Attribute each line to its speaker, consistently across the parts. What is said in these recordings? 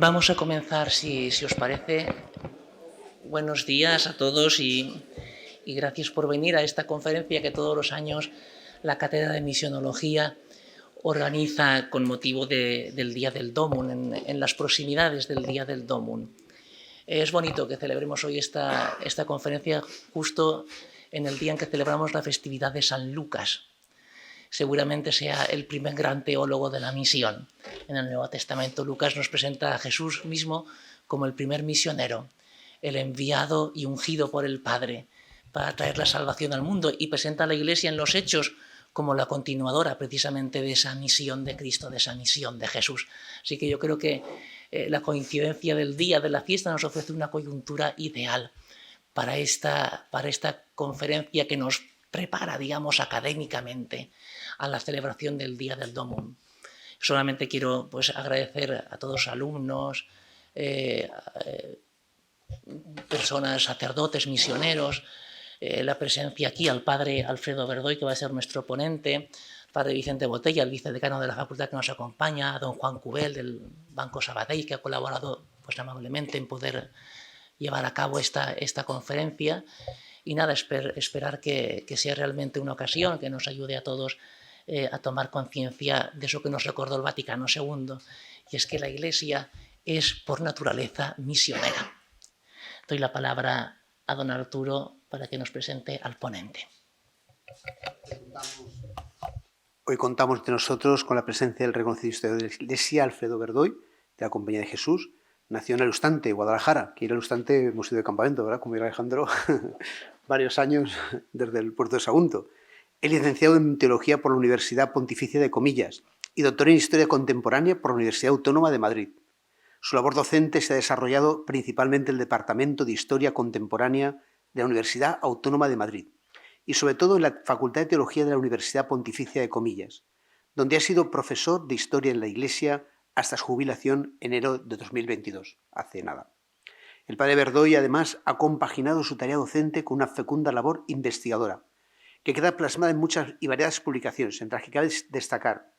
Speaker 1: Vamos a comenzar, si os parece. Buenos días a todos y gracias por venir a esta conferencia que todos los años la Cátedra de Misionología organiza con motivo del Día del Dómun, en las proximidades del Día del Dómun. Es bonito que celebremos hoy esta conferencia justo en el día en que celebramos la festividad de San Lucas. Seguramente sea el primer gran teólogo de la misión. En el Nuevo Testamento Lucas nos presenta a Jesús mismo como el primer misionero, el enviado y ungido por el Padre para traer la salvación al mundo, y presenta a la Iglesia en los Hechos como la continuadora precisamente de esa misión de Cristo, de esa misión de Jesús. Así que yo creo que la coincidencia del día de la fiesta nos ofrece una coyuntura ideal para esta conferencia que nos prepara, digamos, académicamente a la celebración del Día del Dómun. Solamente quiero agradecer a todos los alumnos, personas, sacerdotes, misioneros, la presencia aquí, al padre Alfredo Verdoy, que va a ser nuestro ponente, al padre Vicente Botella, el vicedecano de la facultad que nos acompaña, a don Juan Cubel del Banco Sabadell, que ha colaborado amablemente en poder llevar a cabo esta conferencia. Y nada, esperar que sea realmente una ocasión que nos ayude a todos a tomar conciencia de eso que nos recordó el Vaticano II, y es que la Iglesia es por naturaleza misionera. Doy la palabra a don Arturo para que nos presente al ponente.
Speaker 2: Hoy contamos entre nosotros con la presencia del reconocido historiador de la Iglesia, Alfredo Verdoy, de la Compañía de Jesús. Nació en Alustante, Guadalajara, que en Alustante hemos ido de campamento, ¿verdad? Como era Alejandro, varios años desde el puerto de Sagunto. Es licenciado en Teología por la Universidad Pontificia de Comillas y doctor en Historia Contemporánea por la Universidad Autónoma de Madrid. Su labor docente se ha desarrollado principalmente en el Departamento de Historia Contemporánea de la Universidad Autónoma de Madrid y sobre todo en la Facultad de Teología de la Universidad Pontificia de Comillas, donde ha sido profesor de Historia en la Iglesia hasta su jubilación en enero de 2022, hace nada. El padre Verdoy, además, ha compaginado su tarea docente con una fecunda labor investigadora, que queda plasmada en muchas y variadas publicaciones, entre las que cabe destacar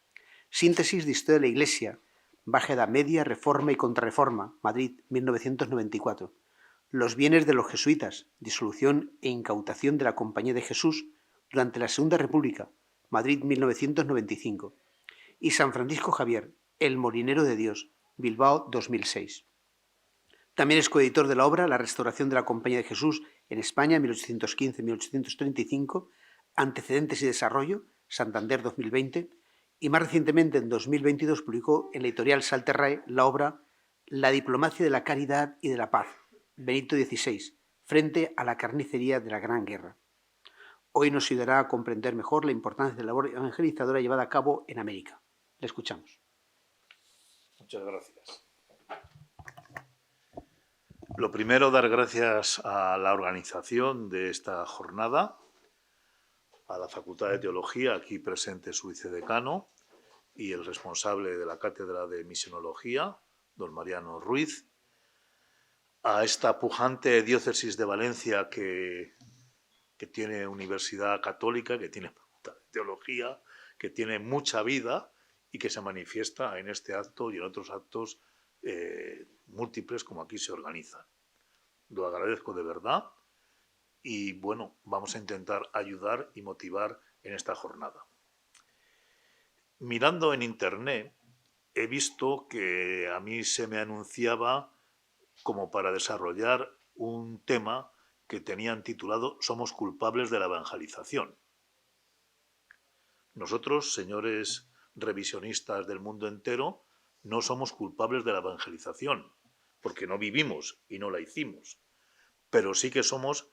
Speaker 2: Síntesis de Historia de la Iglesia, Baja Edad Media, Reforma y Contrarreforma, Madrid, 1994. Los bienes de los jesuitas, disolución e incautación de la Compañía de Jesús durante la Segunda República, Madrid, 1995. Y San Francisco Javier, El molinero de Dios, Bilbao, 2006. También es coeditor de la obra La restauración de la Compañía de Jesús en España, 1815-1835, Antecedentes y desarrollo, Santander, 2020, y más recientemente, en 2022, publicó en la editorial Salterrae la obra La diplomacia de la caridad y de la paz, Benito XVI, frente a la carnicería de la Gran Guerra. Hoy nos ayudará a comprender mejor la importancia de la labor evangelizadora llevada a cabo en América. Le escuchamos.
Speaker 3: Muchas gracias. Lo primero, dar gracias a la organización de esta jornada, a la Facultad de Teología, aquí presente su vicedecano, y el responsable de la Cátedra de Misionología, don Mariano Ruiz, a esta pujante diócesis de Valencia que tiene Universidad Católica, que tiene Facultad de Teología, que tiene mucha vida y que se manifiesta en este acto y en otros actos múltiples como aquí se organizan. Lo agradezco de verdad y bueno, vamos a intentar ayudar y motivar en esta jornada. Mirando en internet he visto que a mí se me anunciaba como para desarrollar un tema que tenían titulado Somos culpables de la evangelización. Nosotros, señores revisionistas del mundo entero, no somos culpables de la evangelización, porque no vivimos y no la hicimos, pero sí que somos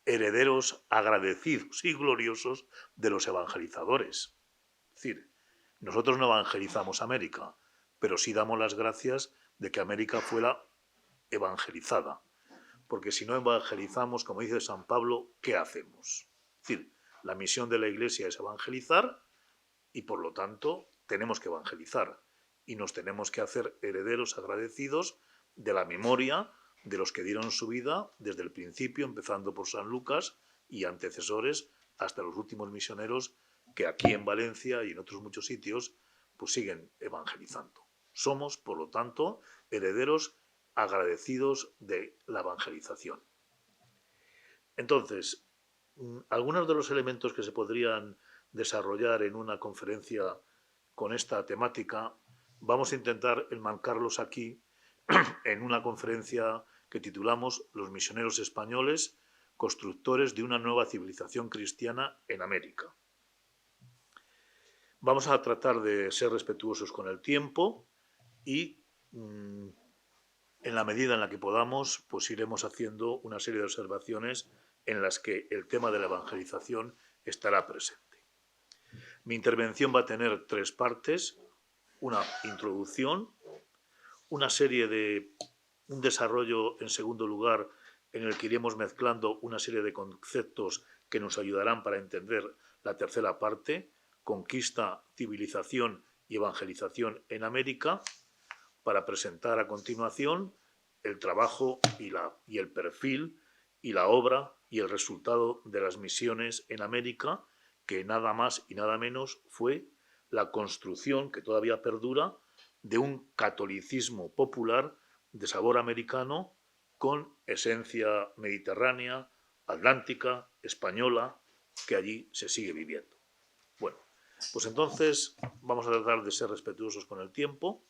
Speaker 3: herederos agradecidos y gloriosos de los evangelizadores. Es decir, nosotros no evangelizamos América, pero sí damos las gracias de que América fuera evangelizada, porque si no evangelizamos, como dice San Pablo, ¿qué hacemos? Es decir, la misión de la Iglesia es evangelizar y por lo tanto tenemos que evangelizar y nos tenemos que hacer herederos agradecidos de la memoria de los que dieron su vida desde el principio, empezando por San Lucas y antecesores hasta los últimos misioneros que aquí en Valencia y en otros muchos sitios pues siguen evangelizando. Somos, por lo tanto, herederos agradecidos de la evangelización. Entonces, algunos de los elementos que se podrían desarrollar en una conferencia con esta temática, vamos a intentar enmarcarlos aquí en una conferencia que titulamos Los misioneros españoles, constructores de una nueva civilización cristiana en América. Vamos a tratar de ser respetuosos con el tiempo y en la medida en la que podamos, pues iremos haciendo una serie de observaciones en las que el tema de la evangelización estará presente. Mi intervención va a tener 3 partes: una introducción, un desarrollo en segundo lugar en el que iremos mezclando una serie de conceptos que nos ayudarán para entender la tercera parte, conquista, civilización y evangelización en América, para presentar a continuación el trabajo y el perfil y la obra y el resultado de las misiones en América, que nada más y nada menos fue la construcción, que todavía perdura, de un catolicismo popular de sabor americano con esencia mediterránea, atlántica, española, que allí se sigue viviendo. Bueno, pues entonces vamos a tratar de ser respetuosos con el tiempo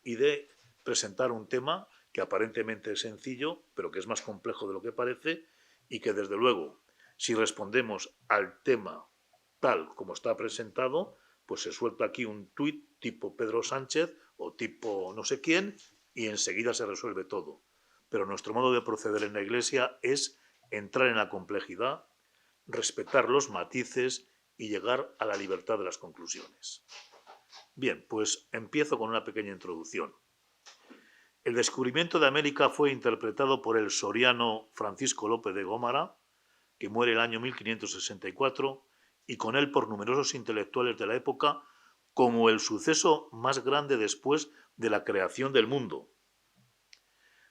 Speaker 3: y de presentar un tema que aparentemente es sencillo, pero que es más complejo de lo que parece, y que desde luego, si respondemos al tema tal como está presentado, pues se suelta aquí un tuit tipo Pedro Sánchez o tipo no sé quién y enseguida se resuelve todo. Pero nuestro modo de proceder en la Iglesia es entrar en la complejidad, respetar los matices y llegar a la libertad de las conclusiones. Bien, pues empiezo con una pequeña introducción. El descubrimiento de América fue interpretado por el soriano Francisco López de Gómara, que muere el año 1564, y con él por numerosos intelectuales de la época, como el suceso más grande después de la creación del mundo.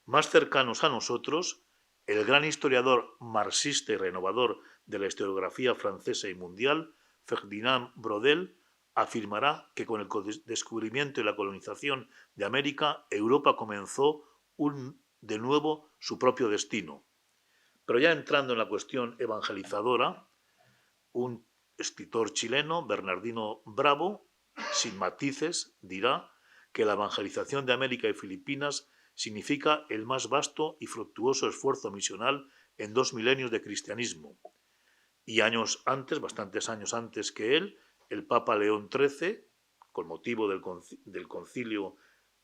Speaker 3: Más cercanos a nosotros, el gran historiador marxista y renovador de la historiografía francesa y mundial, Ferdinand Braudel, afirmará que con el descubrimiento y la colonización de América, Europa comenzó de nuevo su propio destino. Pero ya entrando en la cuestión evangelizadora, un escritor chileno, Bernardino Bravo, sin matices, dirá que la evangelización de América y Filipinas significa el más vasto y fructuoso esfuerzo misional en 2 milenios de cristianismo. Y años antes, bastantes años antes que él, el Papa León XIII, con motivo del concilio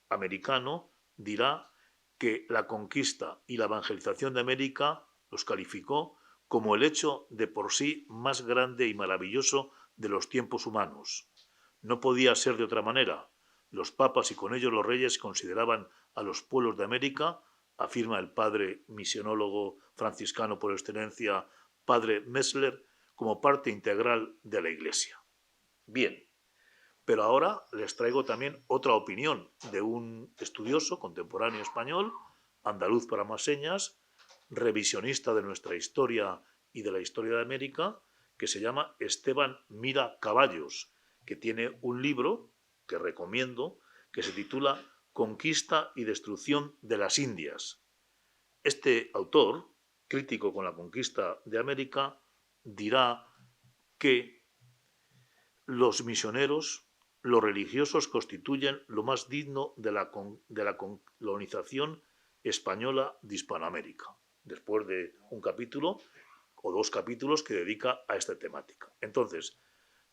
Speaker 3: americano, dirá que la conquista y la evangelización de América los calificó como el hecho de por sí más grande y maravilloso de los tiempos humanos. No podía ser de otra manera. Los papas y con ellos los reyes consideraban a los pueblos de América, afirma el padre misionólogo franciscano por excelencia, padre Messler, como parte integral de la Iglesia. Bien, pero ahora les traigo también otra opinión de un estudioso contemporáneo español, andaluz para más señas, revisionista de nuestra historia y de la historia de América, que se llama Esteban Mira Caballos, que tiene un libro que recomiendo, que se titula Conquista y destrucción de las Indias. Este autor, crítico con la conquista de América, dirá que los misioneros, los religiosos, constituyen lo más digno de la colonización española de Hispanoamérica, después de un capítulo o 2 capítulos que dedica a esta temática. Entonces,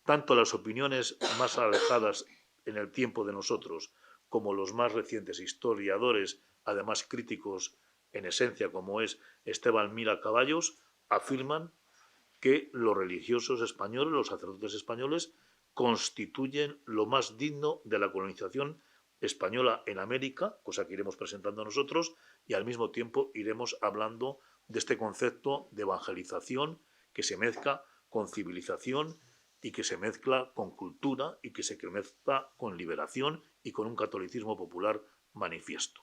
Speaker 3: tanto las opiniones más alejadas en el tiempo de nosotros como los más recientes historiadores, además críticos en esencia como es Esteban Mira Caballos, afirman que los religiosos españoles, los sacerdotes españoles, constituyen lo más digno de la colonización española en América, cosa que iremos presentando nosotros, y al mismo tiempo iremos hablando de este concepto de evangelización que se mezcla con civilización y que se mezcla con cultura y que se mezcla con liberación y con un catolicismo popular manifiesto.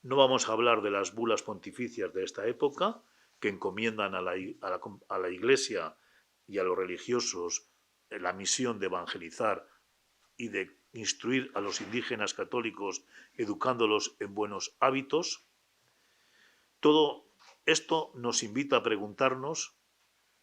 Speaker 3: No vamos a hablar de las bulas pontificias de esta época, que encomiendan a la Iglesia y a los religiosos la misión de evangelizar y de instruir a los indígenas católicos educándolos en buenos hábitos. Todo esto nos invita a preguntarnos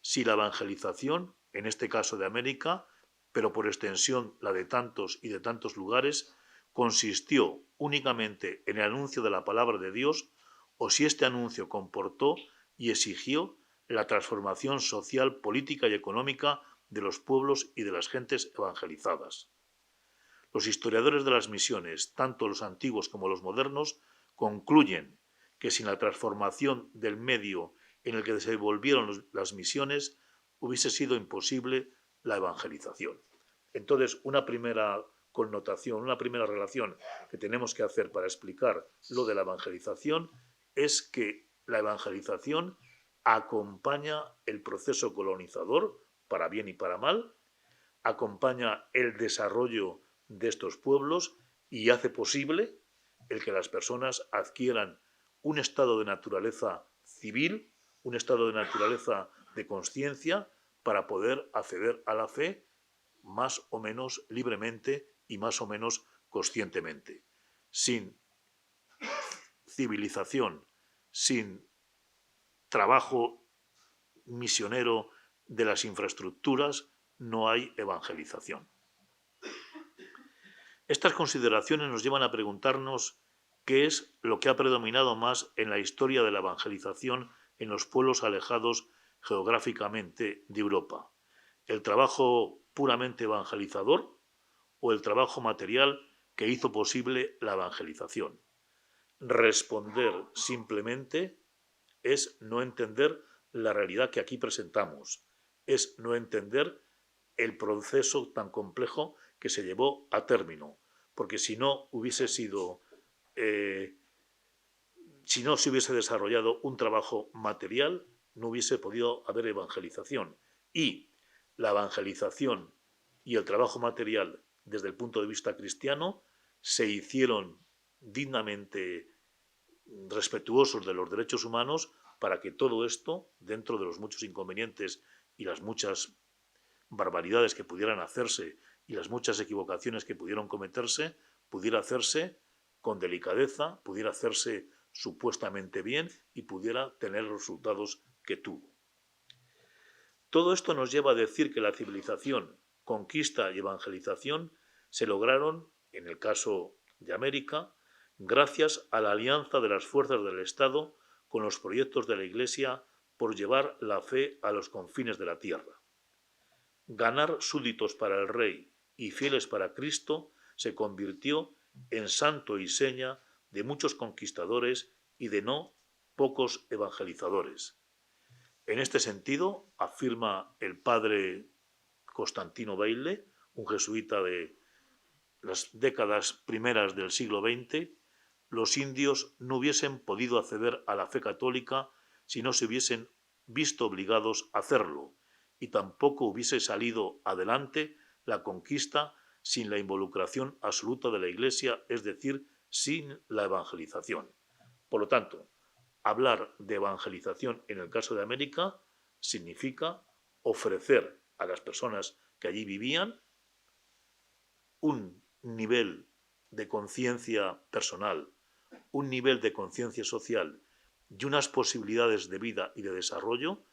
Speaker 3: si la evangelización, en este caso de América, pero por extensión la de tantos y de tantos lugares, consistió únicamente en el anuncio de la palabra de Dios o si este anuncio comportó y exigió la transformación social, política y económica de los pueblos y de las gentes evangelizadas. Los historiadores de las misiones, tanto los antiguos como los modernos, concluyen que sin la transformación del medio en el que se desenvolvieron las misiones, hubiese sido imposible la evangelización. Entonces, una primera connotación, una primera relación que tenemos que hacer para explicar lo de la evangelización es que la evangelización acompaña el proceso colonizador, para bien y para mal, acompaña el desarrollo de estos pueblos y hace posible el que las personas adquieran un estado de naturaleza civil, un estado de naturaleza de conciencia para poder acceder a la fe más o menos libremente y más o menos conscientemente. Sin civilización, sin trabajo misionero de las infraestructuras, no hay evangelización. Estas consideraciones nos llevan a preguntarnos qué es lo que ha predominado más en la historia de la evangelización en los pueblos alejados geográficamente de Europa. ¿El trabajo puramente evangelizador o el trabajo material que hizo posible la evangelización? Responder simplemente es no entender la realidad que aquí presentamos, es no entender el proceso tan complejo que se llevó a término, porque si no se hubiese desarrollado un trabajo material, no hubiese podido haber evangelización. Y la evangelización y el trabajo material, desde el punto de vista cristiano, se hicieron dignamente respetuosos de los derechos humanos para que todo esto, dentro de los muchos inconvenientes y las muchas barbaridades que pudieran hacerse y las muchas equivocaciones que pudieron cometerse, pudiera hacerse con delicadeza, pudiera hacerse supuestamente bien y pudiera tener los resultados que tuvo. Todo esto nos lleva a decir que la civilización, conquista y evangelización se lograron, en el caso de América, gracias a la alianza de las fuerzas del Estado con los proyectos de la Iglesia por llevar la fe a los confines de la tierra. Ganar súbditos para el rey y fieles para Cristo se convirtió en santo y seña de muchos conquistadores y de no pocos evangelizadores. En este sentido, afirma el padre Constantino Baile, un jesuita de las décadas primeras del siglo XX, los indios no hubiesen podido acceder a la fe católica si no se hubiesen visto obligados a hacerlo, y tampoco hubiese salido adelante la conquista sin la involucración absoluta de la Iglesia, es decir, sin la evangelización. Por lo tanto, hablar de evangelización en el caso de América significa ofrecer a las personas que allí vivían un nivel de conciencia personal, un nivel de conciencia social y unas posibilidades de vida y de desarrollo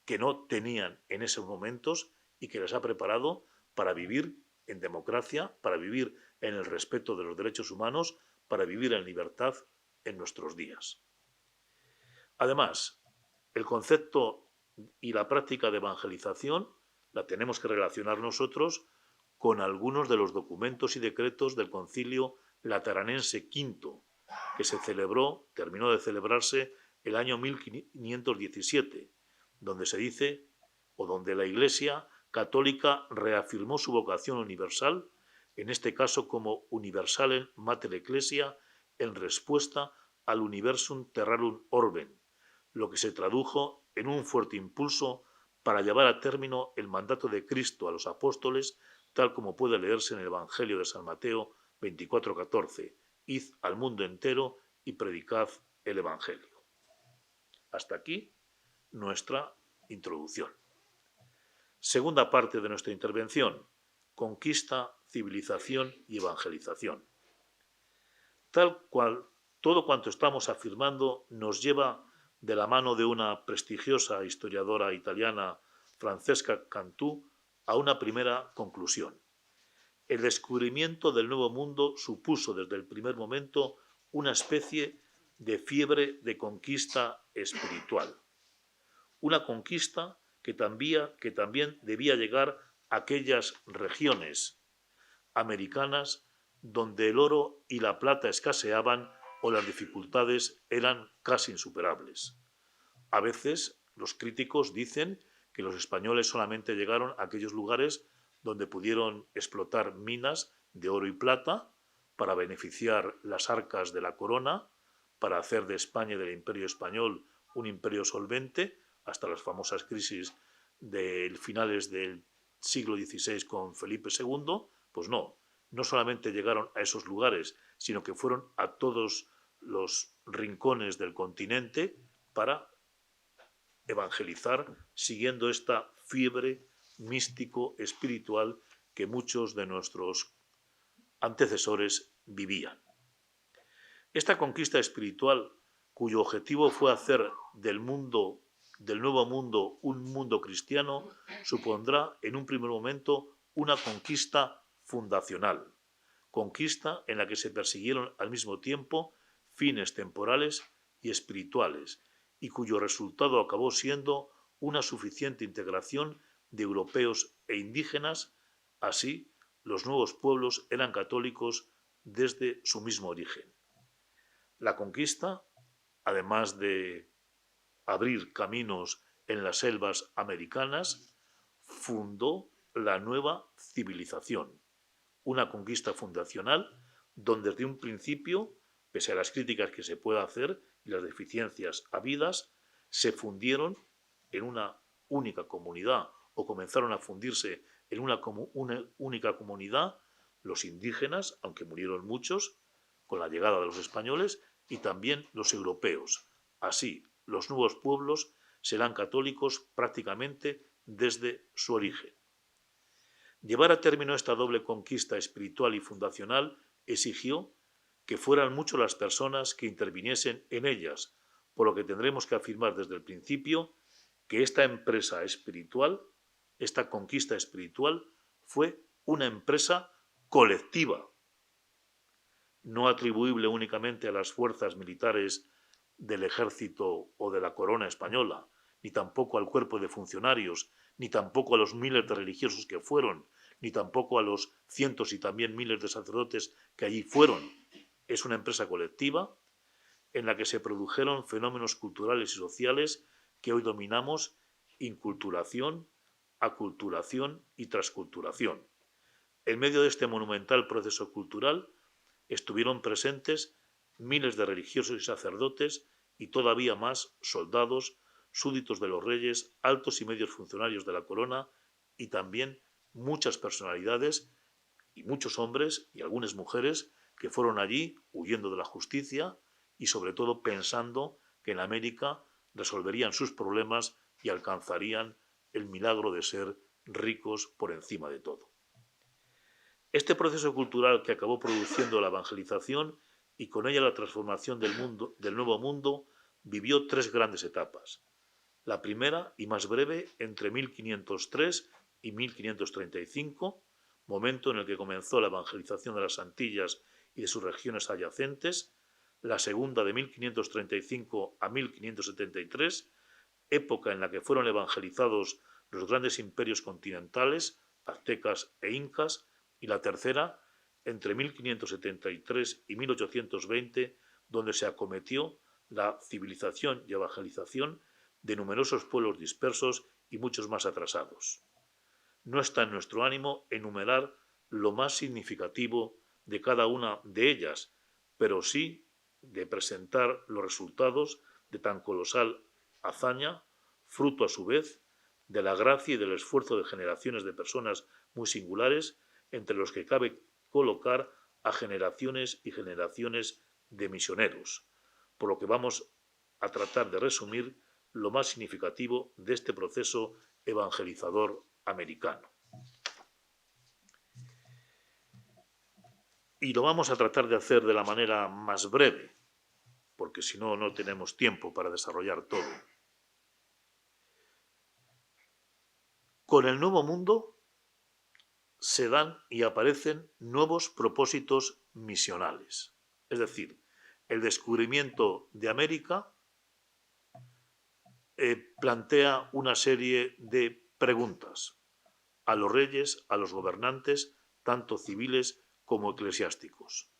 Speaker 3: que no tenían en esos momentos y que les ha preparado para vivir en democracia, para vivir en el respeto de los derechos humanos, para vivir en libertad en nuestros días. Además, el concepto y la práctica de evangelización la tenemos que relacionar nosotros con algunos de los documentos y decretos del Concilio Lateranense V, que terminó de celebrarse el año 1517, donde se dice, o donde la Iglesia católica reafirmó su vocación universal, en este caso como Universalem Mater Ecclesia, en respuesta al Universum Terrarum Orben, lo que se tradujo en un fuerte impulso para llevar a término el mandato de Cristo a los apóstoles, tal como puede leerse en el Evangelio de San Mateo 24:14, id al mundo entero y predicad el Evangelio. Hasta aquí nuestra introducción. Segunda parte de nuestra intervención, conquista, civilización y evangelización. Tal cual, todo cuanto estamos afirmando nos lleva de la mano de una prestigiosa historiadora italiana, Francesca Cantù, a una primera conclusión. El descubrimiento del Nuevo Mundo supuso desde el primer momento una especie de fiebre de conquista espiritual. Una conquista que también debía llegar a aquellas regiones americanas donde el oro y la plata escaseaban o las dificultades eran casi insuperables. A veces los críticos dicen que los españoles solamente llegaron a aquellos lugares donde pudieron explotar minas de oro y plata para beneficiar las arcas de la corona, para hacer de España y del Imperio español un imperio solvente, hasta las famosas crisis de finales del siglo XVI con Felipe II. Pues no solamente llegaron a esos lugares, sino que fueron a todos los rincones del continente para evangelizar, siguiendo esta fiebre místico-espiritual que muchos de nuestros antecesores vivían. Esta conquista espiritual, cuyo objetivo fue hacer del Nuevo Mundo un mundo cristiano, supondrá en un primer momento una conquista fundacional, conquista en la que se persiguieron al mismo tiempo fines temporales y espirituales, y cuyo resultado acabó siendo una suficiente integración de europeos e indígenas. Así, los nuevos pueblos eran católicos desde su mismo origen. La conquista, además de abrir caminos en las selvas americanas, fundó la nueva civilización, una conquista fundacional donde desde un principio, pese a las críticas que se pueda hacer y las deficiencias habidas, se fundieron en una única comunidad o comenzaron a fundirse en una única comunidad los indígenas, aunque murieron muchos con la llegada de los españoles, y también los europeos. Así, los nuevos pueblos serán católicos prácticamente desde su origen. Llevar a término esta doble conquista espiritual y fundacional exigió que fueran muchas las personas que interviniesen en ellas, por lo que tendremos que afirmar desde el principio que esta empresa espiritual, esta conquista espiritual, fue una empresa colectiva, no atribuible únicamente a las fuerzas militares del ejército o de la corona española, ni tampoco al cuerpo de funcionarios, ni tampoco a los miles de religiosos que fueron, ni tampoco a los cientos y también miles de sacerdotes que allí fueron. Es una empresa colectiva en la que se produjeron fenómenos culturales y sociales que hoy dominamos: inculturación, aculturación y transculturación. En medio de este monumental proceso cultural estuvieron presentes miles de religiosos y sacerdotes y todavía más soldados, súbditos de los reyes, altos y medios funcionarios de la corona y también muchas personalidades y muchos hombres y algunas mujeres que fueron allí huyendo de la justicia y sobre todo pensando que en América resolverían sus problemas y alcanzarían el milagro de ser ricos por encima de todo. Este proceso cultural que acabó produciendo la evangelización y con ella la transformación del Nuevo Mundo, vivió tres grandes etapas. La primera y más breve entre 1503 y 1535, momento en el que comenzó la evangelización de las Antillas y de sus regiones adyacentes. La segunda de 1535 a 1573, época en la que fueron evangelizados los grandes imperios continentales, aztecas e incas. Y la tercera, entre 1573 y 1820, donde se acometió la civilización y evangelización de numerosos pueblos dispersos y muchos más atrasados. No está en nuestro ánimo enumerar lo más significativo de cada una de ellas, pero sí de presentar los resultados de tan colosal hazaña, fruto a su vez de la gracia y del esfuerzo de generaciones de personas muy singulares, entre los que cabe colocar a generaciones y generaciones de misioneros, por lo que vamos a tratar de resumir lo más significativo de este proceso evangelizador americano. Y lo vamos a tratar de hacer de la manera más breve, porque si no, no tenemos tiempo para desarrollar todo. Con el Nuevo Mundo se dan y aparecen nuevos propósitos misionales. Es decir, el descubrimiento de América plantea una serie de preguntas a los reyes, a los gobernantes, tanto civiles como eclesiásticos.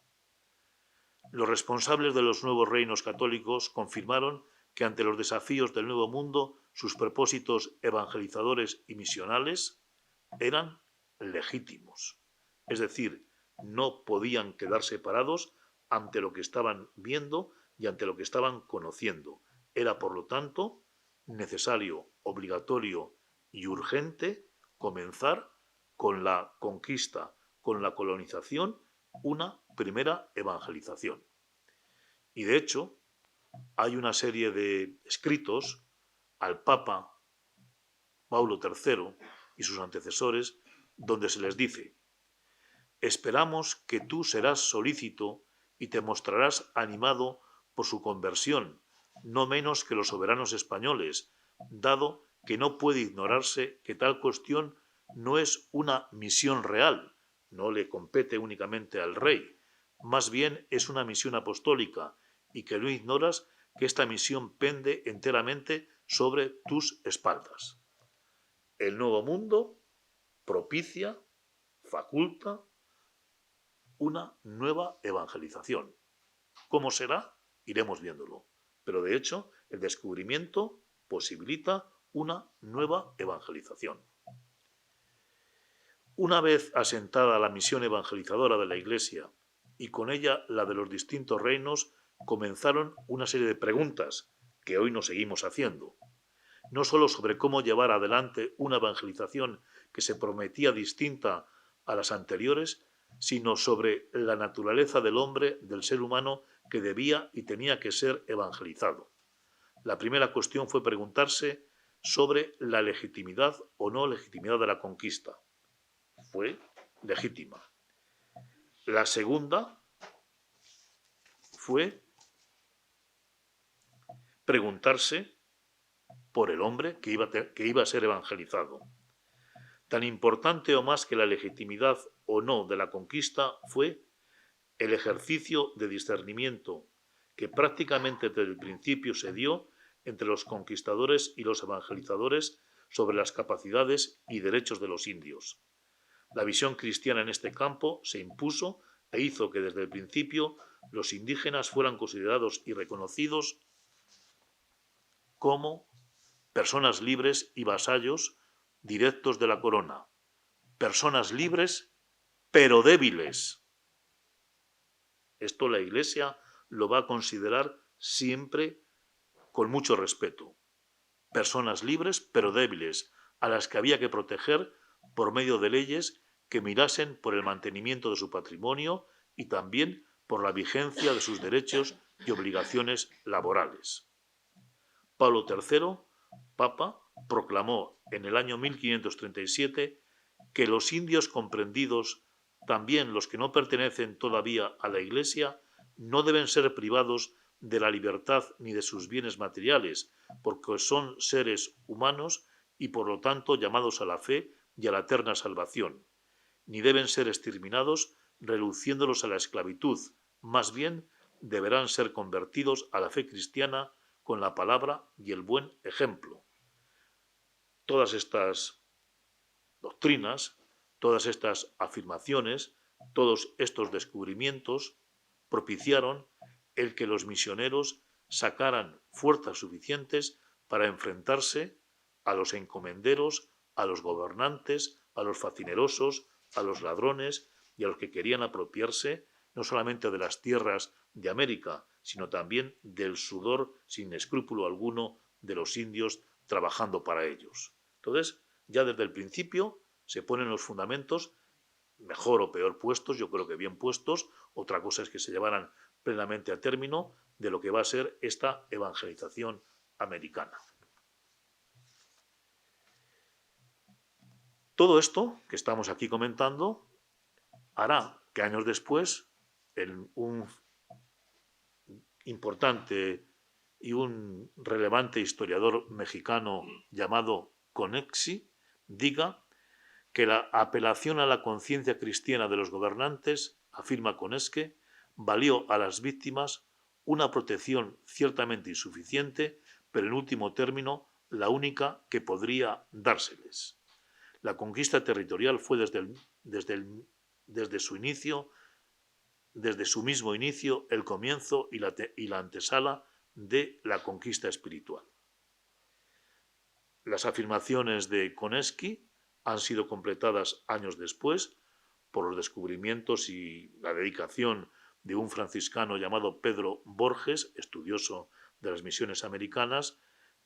Speaker 3: Los responsables de los nuevos reinos católicos confirmaron que ante los desafíos del Nuevo Mundo sus propósitos evangelizadores y misionales eran legítimos. Es decir, no podían quedarse parados ante lo que estaban viendo y ante lo que estaban conociendo. Era, por lo tanto, necesario, obligatorio y urgente comenzar con la conquista, con la colonización, una primera evangelización. Y de hecho, hay una serie de escritos al Papa Paulo III y sus antecesores donde se les dice: esperamos que tú serás solícito y te mostrarás animado por su conversión, no menos que los soberanos españoles, dado que no puede ignorarse que tal cuestión no es una misión real, no le compete únicamente al rey, más bien es una misión apostólica, y que no ignoras que esta misión pende enteramente sobre tus espaldas. El Nuevo Mundo propicia, faculta una nueva evangelización. ¿Cómo será? Iremos viéndolo. Pero de hecho, el descubrimiento posibilita una nueva evangelización. Una vez asentada la misión evangelizadora de la Iglesia y con ella la de los distintos reinos, comenzaron una serie de preguntas que hoy nos seguimos haciendo. No solo sobre cómo llevar adelante una evangelización que se prometía distinta a las anteriores, sino sobre la naturaleza del hombre, del ser humano, que debía y tenía que ser evangelizado. La primera cuestión fue preguntarse sobre la legitimidad o no legitimidad de la conquista. Fue legítima. La segunda fue preguntarse por el hombre que iba a ser evangelizado. Tan importante o más que la legitimidad o no de la conquista fue el ejercicio de discernimiento que prácticamente desde el principio se dio entre los conquistadores y los evangelizadores sobre las capacidades y derechos de los indios. La visión cristiana en este campo se impuso e hizo que desde el principio los indígenas fueran considerados y reconocidos como personas libres y vasallos directos de la corona. Personas libres, pero débiles. Esto la Iglesia lo va a considerar siempre con mucho respeto. Personas libres, pero débiles, a las que había que proteger por medio de leyes que mirasen por el mantenimiento de su patrimonio y también por la vigencia de sus derechos y obligaciones laborales. Pablo III, Papa, proclamó en el año 1537 que los indios comprendidos, también los que no pertenecen todavía a la Iglesia, no deben ser privados de la libertad ni de sus bienes materiales, porque son seres humanos y por lo tanto llamados a la fe y a la eterna salvación, ni deben ser exterminados reduciéndolos a la esclavitud, más bien deberán ser convertidos a la fe cristiana con la palabra y el buen ejemplo. Todas estas doctrinas, todas estas afirmaciones, todos estos descubrimientos propiciaron el que los misioneros sacaran fuerzas suficientes para enfrentarse a los encomenderos, a los gobernantes, a los facinerosos, a los ladrones y a los que querían apropiarse no solamente de las tierras de América, sino también del sudor sin escrúpulo alguno de los indios trabajando para ellos. Entonces, ya desde el principio se ponen los fundamentos, mejor o peor puestos, yo creo que bien puestos. Otra cosa es que se llevaran plenamente a término de lo que va a ser esta evangelización americana. Todo esto que estamos aquí comentando hará que años después un importante y un relevante historiador mexicano llamado Conexi diga que la apelación a la conciencia cristiana de los gobernantes, afirma Conesque, valió a las víctimas una protección ciertamente insuficiente, pero en último término la única que podría dárseles. La conquista territorial fue desde su mismo inicio, el comienzo y la antesala de la conquista espiritual. Las afirmaciones de Conesky han sido completadas años después por los descubrimientos y la dedicación de un franciscano llamado Pedro Borges, estudioso de las misiones americanas,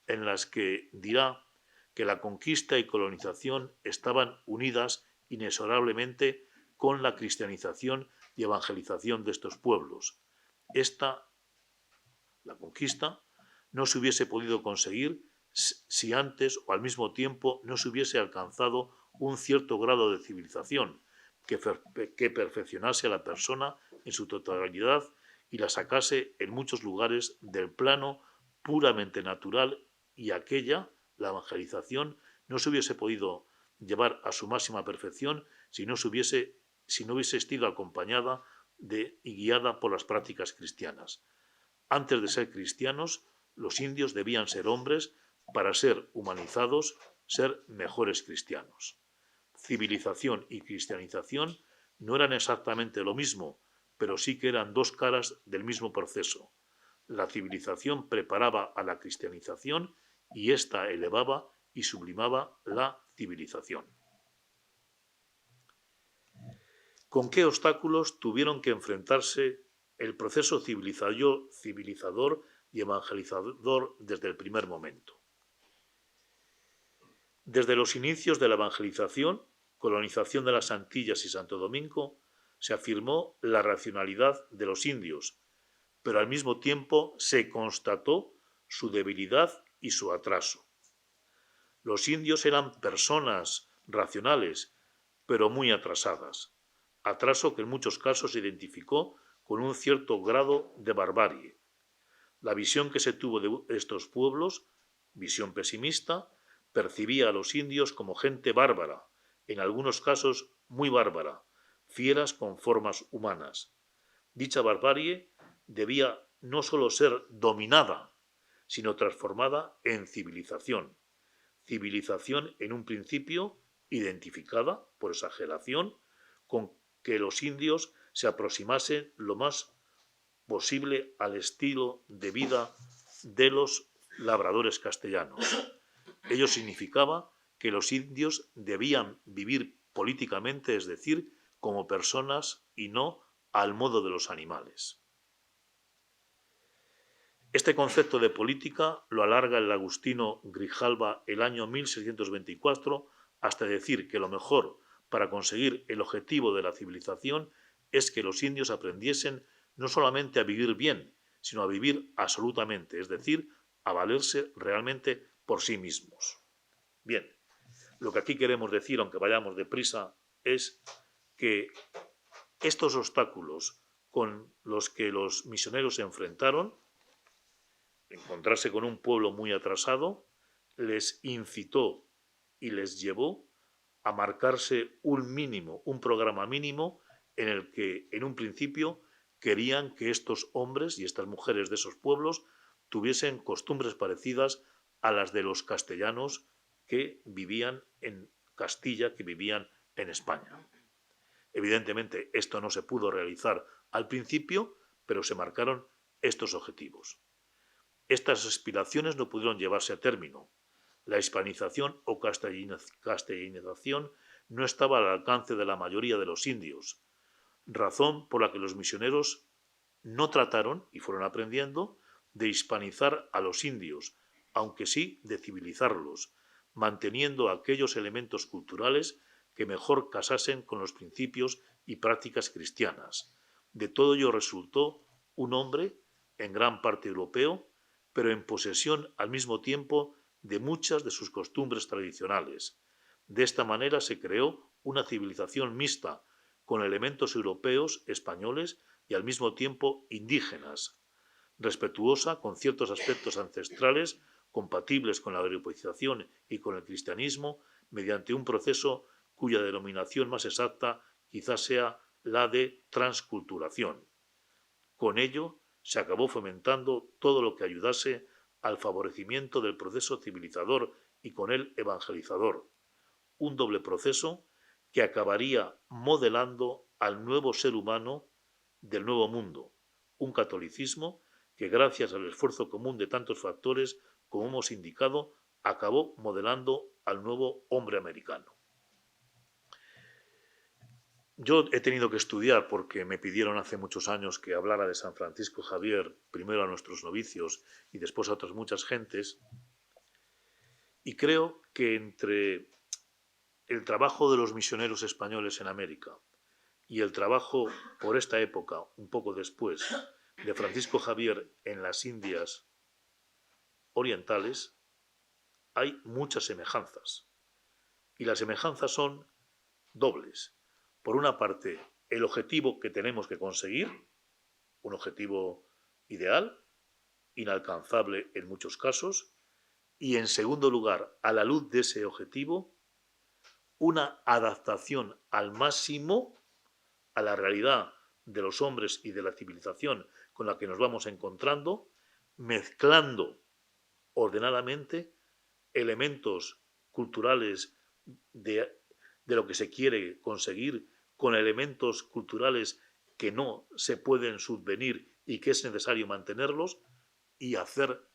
Speaker 3: en las que dirá que la conquista y colonización estaban unidas inexorablemente con la cristianización y evangelización de estos pueblos. La conquista, no se hubiese podido conseguir si antes o al mismo tiempo no se hubiese alcanzado un cierto grado de civilización que perfeccionase a la persona en su totalidad y la sacase en muchos lugares del plano puramente natural, y la evangelización, no se hubiese podido llevar a su máxima perfección si no hubiese sido acompañada y guiada por las prácticas cristianas. Antes de ser cristianos, los indios debían ser hombres para ser humanizados, ser mejores cristianos. Civilización y cristianización no eran exactamente lo mismo, pero sí que eran dos caras del mismo proceso. La civilización preparaba a la cristianización y ésta elevaba y sublimaba la civilización. ¿Con qué obstáculos tuvieron que enfrentarse el proceso civilizador y evangelizador desde el primer momento? Desde los inicios de la evangelización, colonización de las Antillas y Santo Domingo, se afirmó la racionalidad de los indios, pero al mismo tiempo se constató su debilidad y su atraso. Los indios eran personas racionales, pero muy atrasadas, atraso que en muchos casos se identificó con un cierto grado de barbarie. La visión que se tuvo de estos pueblos, visión pesimista, percibía a los indios como gente bárbara, en algunos casos muy bárbara, fieras con formas humanas. Dicha barbarie debía no solo ser dominada, sino transformada en civilización. Civilización en un principio identificada, por exageración, con que los indios se aproximasen lo más posible al estilo de vida de los labradores castellanos. Ello significaba que los indios debían vivir políticamente, es decir, como personas y no al modo de los animales. Este concepto de política lo alarga el agustino Grijalva el año 1624 hasta decir que lo mejor para conseguir el objetivo de la civilización es que los indios aprendiesen no solamente a vivir bien, sino a vivir absolutamente, es decir, a valerse realmente por sí mismos. Bien, lo que aquí queremos decir, aunque vayamos deprisa, es que estos obstáculos con los que los misioneros se enfrentaron, encontrarse con un pueblo muy atrasado, les incitó y les llevó a marcarse un programa mínimo en el que en un principio querían que estos hombres y estas mujeres de esos pueblos tuviesen costumbres parecidas a las de los castellanos que vivían en Castilla, que vivían en España. Evidentemente, esto no se pudo realizar al principio, pero se marcaron estos objetivos. Estas aspiraciones no pudieron llevarse a término. La hispanización o castellanización no estaba al alcance de la mayoría de los indios, razón por la que los misioneros no trataron, y fueron aprendiendo, de hispanizar a los indios, aunque sí de civilizarlos, manteniendo aquellos elementos culturales que mejor casasen con los principios y prácticas cristianas. De todo ello resultó un hombre, en gran parte europeo, pero en posesión al mismo tiempo de muchas de sus costumbres tradicionales. De esta manera se creó una civilización mixta, con elementos europeos, españoles y al mismo tiempo indígenas, respetuosa con ciertos aspectos ancestrales compatibles con la europeización y con el cristianismo, mediante un proceso cuya denominación más exacta quizás sea la de transculturación. Con ello se acabó fomentando todo lo que ayudase al favorecimiento del proceso civilizador y con él evangelizador, un doble proceso que acabaría modelando al nuevo ser humano del nuevo mundo, un catolicismo que gracias al esfuerzo común de tantos factores, como hemos indicado, acabó modelando al nuevo hombre americano. Yo he tenido que estudiar porque me pidieron hace muchos años que hablara de San Francisco Javier, primero a nuestros novicios y después a otras muchas gentes, y creo que entre el trabajo de los misioneros españoles en América y el trabajo por esta época, un poco después, de Francisco Javier en las Indias orientales, hay muchas semejanzas. Y las semejanzas son dobles. Por una parte, el objetivo que tenemos que conseguir, un objetivo ideal, inalcanzable en muchos casos, y en segundo lugar, a la luz de ese objetivo, una adaptación al máximo a la realidad de los hombres y de la civilización con la que nos vamos encontrando, mezclando ordenadamente elementos culturales de lo que se quiere conseguir con elementos culturales que no se pueden subvenir y que es necesario mantenerlos y hacer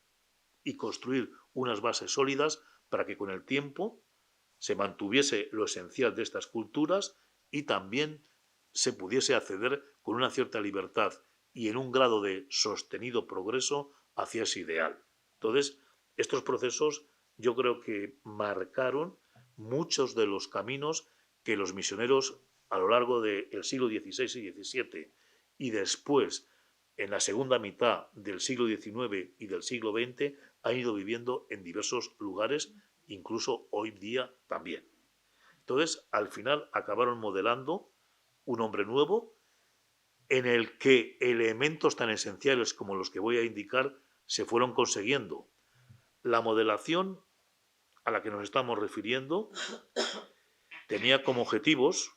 Speaker 3: y construir unas bases sólidas para que con el tiempo se mantuviese lo esencial de estas culturas y también se pudiese acceder con una cierta libertad y en un grado de sostenido progreso hacia ese ideal. Entonces, estos procesos yo creo que marcaron muchos de los caminos que los misioneros a lo largo del siglo XVI y XVII y después, en la segunda mitad del siglo XIX y del siglo XX, han ido viviendo en diversos lugares, incluso hoy día también. Entonces, al final acabaron modelando un hombre nuevo en el que elementos tan esenciales como los que voy a indicar se fueron consiguiendo. La modelación a la que nos estamos refiriendo tenía como objetivos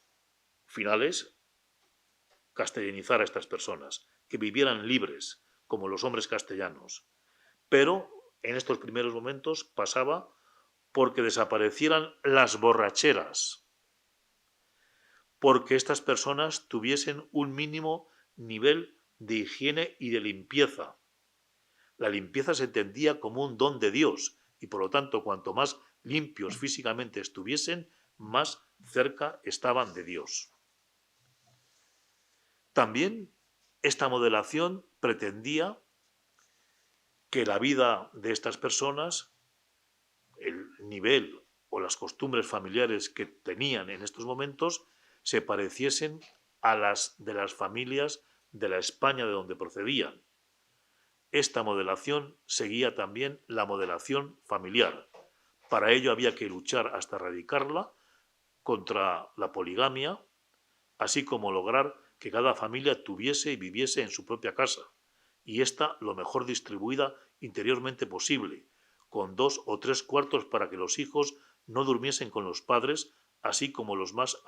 Speaker 3: finales castellanizar a estas personas, que vivieran libres como los hombres castellanos. Pero en estos primeros momentos pasaba porque desaparecieran las borracheras, porque estas personas tuviesen un mínimo nivel de higiene y de limpieza. La limpieza se entendía como un don de Dios y por lo tanto cuanto más limpios físicamente estuviesen, más cerca estaban de Dios. También esta modelación pretendía que la vida de estas personas, el nivel o las costumbres familiares que tenían en estos momentos, se pareciesen a las de las familias de la España de donde procedían. Esta modelación seguía también la modelación familiar. Para ello había que luchar hasta erradicarla contra la poligamia, así como lograr que cada familia tuviese y viviese en su propia casa, y ésta lo mejor distribuida interiormente posible, con 2 o 3 cuartos para que los hijos no durmiesen con los padres, así como los más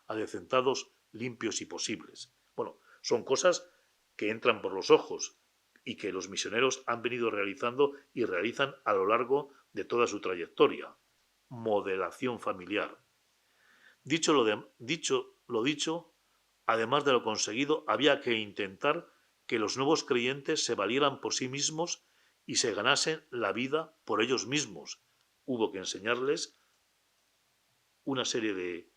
Speaker 3: adecentados, limpios y posibles. Bueno, son cosas que entran por los ojos y que los misioneros han venido realizando y realizan a lo largo de toda su trayectoria. Modelación familiar. Dicho lo dicho, además de lo conseguido, había que intentar que los nuevos creyentes se valieran por sí mismos y se ganasen la vida por ellos mismos. Hubo que enseñarles una serie de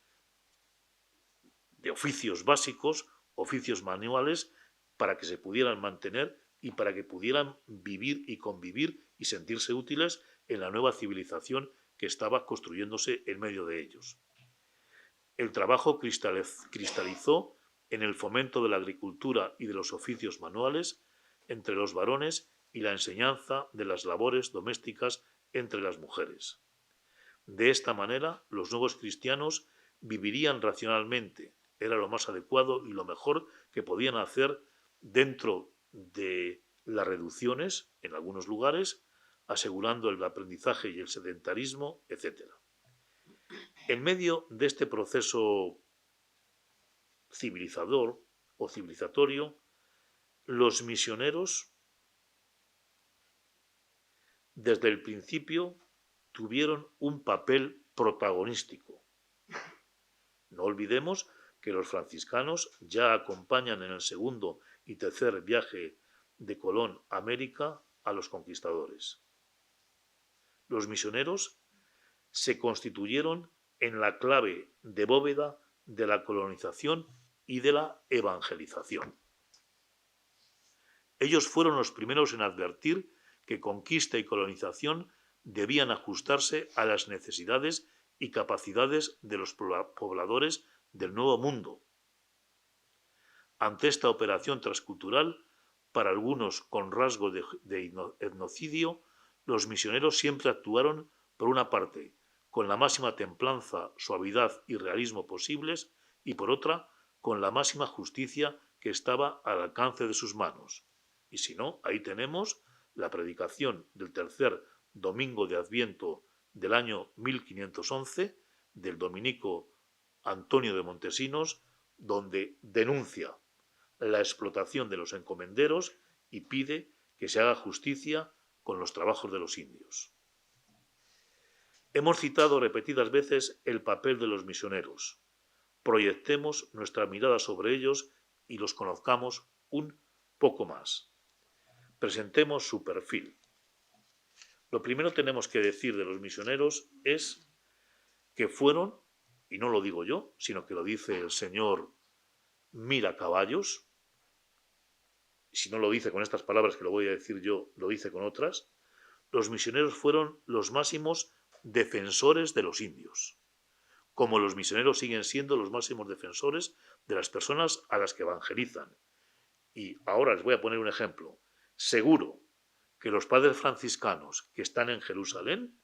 Speaker 3: oficios básicos, oficios manuales, para que se pudieran mantener y para que pudieran vivir y convivir y sentirse útiles en la nueva civilización que estaba construyéndose en medio de ellos. El trabajo cristalizó en el fomento de la agricultura y de los oficios manuales entre los varones y la enseñanza de las labores domésticas entre las mujeres. De esta manera, los nuevos cristianos vivirían racionalmente, era lo más adecuado y lo mejor que podían hacer dentro de las reducciones en algunos lugares, asegurando el aprendizaje y el sedentarismo, etc. En medio de este proceso civilizador o civilizatorio, los misioneros desde el principio tuvieron un papel protagonístico. No olvidemos que los franciscanos ya acompañan en el segundo y tercer viaje de Colón a América a los conquistadores. Los misioneros se constituyeron en la clave de bóveda de la colonización y de la evangelización. Ellos fueron los primeros en advertir que conquista y colonización debían ajustarse a las necesidades y capacidades de los pobladores del Nuevo Mundo. Ante esta operación transcultural, para algunos con rasgo de etnocidio, los misioneros siempre actuaron, por una parte, con la máxima templanza, suavidad y realismo posibles, y por otra, con la máxima justicia que estaba al alcance de sus manos. Y si no, ahí tenemos la predicación del tercer domingo de Adviento del año 1511 del dominico Antonio de Montesinos, donde denuncia la explotación de los encomenderos y pide que se haga justicia con los trabajos de los indios. Hemos citado repetidas veces el papel de los misioneros. Proyectemos nuestra mirada sobre ellos y los conozcamos un poco más. Presentemos su perfil. Lo primero que tenemos que decir de los misioneros es que fueron, y no lo digo yo, sino que lo dice el señor Miracaballos, si no lo dice con estas palabras que lo voy a decir yo, lo dice con otras, los misioneros fueron los máximos defensores de los indios, como los misioneros siguen siendo los máximos defensores de las personas a las que evangelizan. Y ahora les voy a poner un ejemplo. Seguro que los padres franciscanos que están en Jerusalén,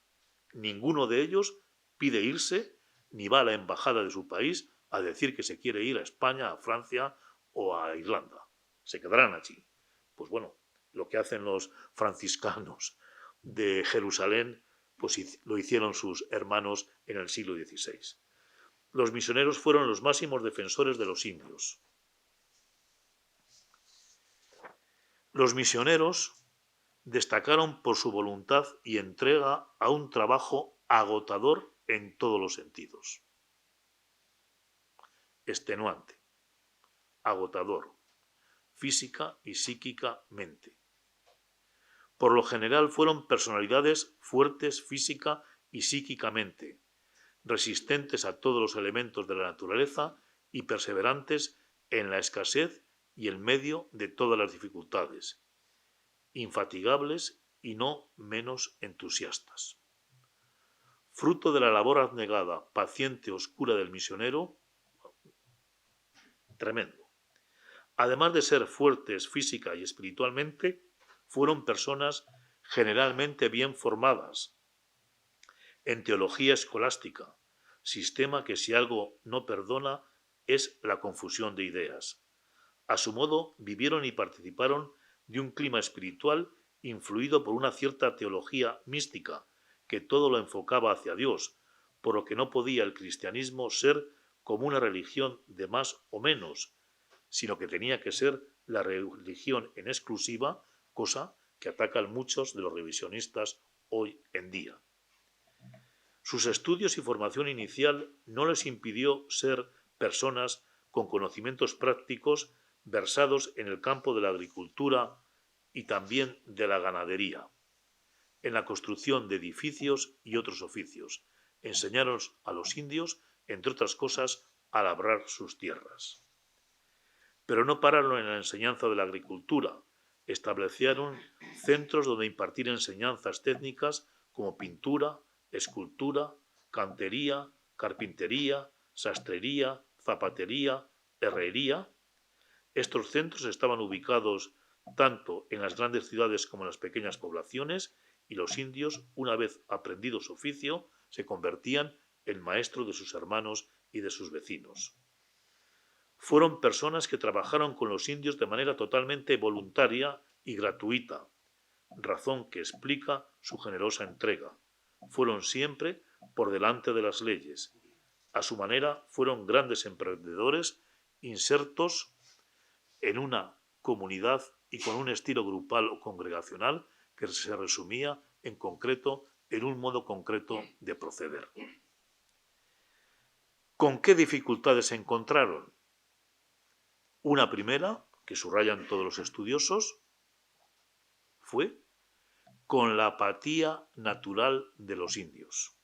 Speaker 3: ninguno de ellos pide irse ni va a la embajada de su país a decir que se quiere ir a España, a Francia o a Irlanda. Se quedarán allí. Pues bueno, lo que hacen los franciscanos de Jerusalén, pues lo hicieron sus hermanos en el siglo XVI. Los misioneros fueron los máximos defensores de los indios. Los misioneros destacaron por su voluntad y entrega a un trabajo agotador en todos los sentidos. Extenuante, agotador, física y psíquicamente. Por lo general fueron personalidades fuertes física y psíquicamente, resistentes a todos los elementos de la naturaleza y perseverantes en la escasez y en medio de todas las dificultades, infatigables y no menos entusiastas. Fruto de la labor abnegada, paciente, oscura del misionero, tremendo. Además de ser fuertes física y espiritualmente, fueron personas generalmente bien formadas en teología escolástica, sistema que si algo no perdona es la confusión de ideas. A su modo, vivieron y participaron de un clima espiritual influido por una cierta teología mística que todo lo enfocaba hacia Dios, por lo que no podía el cristianismo ser como una religión de más o menos, sino que tenía que ser la religión en exclusiva, cosa que atacan muchos de los revisionistas hoy en día. Sus estudios y formación inicial no les impidió ser personas con conocimientos prácticos versados en el campo de la agricultura y también de la ganadería, en la construcción de edificios y otros oficios. Enseñaron a los indios, entre otras cosas, a labrar sus tierras. Pero no pararon en la enseñanza de la agricultura. Establecieron centros donde impartir enseñanzas técnicas como pintura, escultura, cantería, carpintería, sastrería, zapatería, herrería. Estos centros estaban ubicados tanto en las grandes ciudades como en las pequeñas poblaciones, y los indios, una vez aprendido su oficio, se convertían en maestros de sus hermanos y de sus vecinos. fueron personas que trabajaron con los indios de manera totalmente voluntaria y gratuita, razón que explica su generosa entrega. Fueron siempre por delante de las leyes. A su manera fueron grandes emprendedores insertos en una comunidad y con un estilo grupal o congregacional que se resumía en concreto en un modo concreto de proceder. ¿Con qué dificultades se encontraron? Una primera, que subrayan todos los estudiosos, fue con la apatía natural de los indios.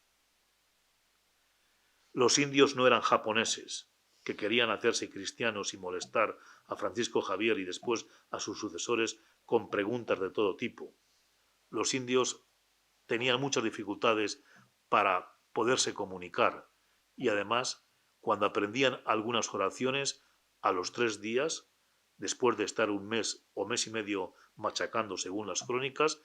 Speaker 3: Los indios no eran japoneses, que querían hacerse cristianos y molestar a Francisco Javier y después a sus sucesores con preguntas de todo tipo. Los indios tenían muchas dificultades para poderse comunicar y además, cuando aprendían algunas oraciones, a los 3 días, después de estar un mes o mes y medio machacando según las crónicas,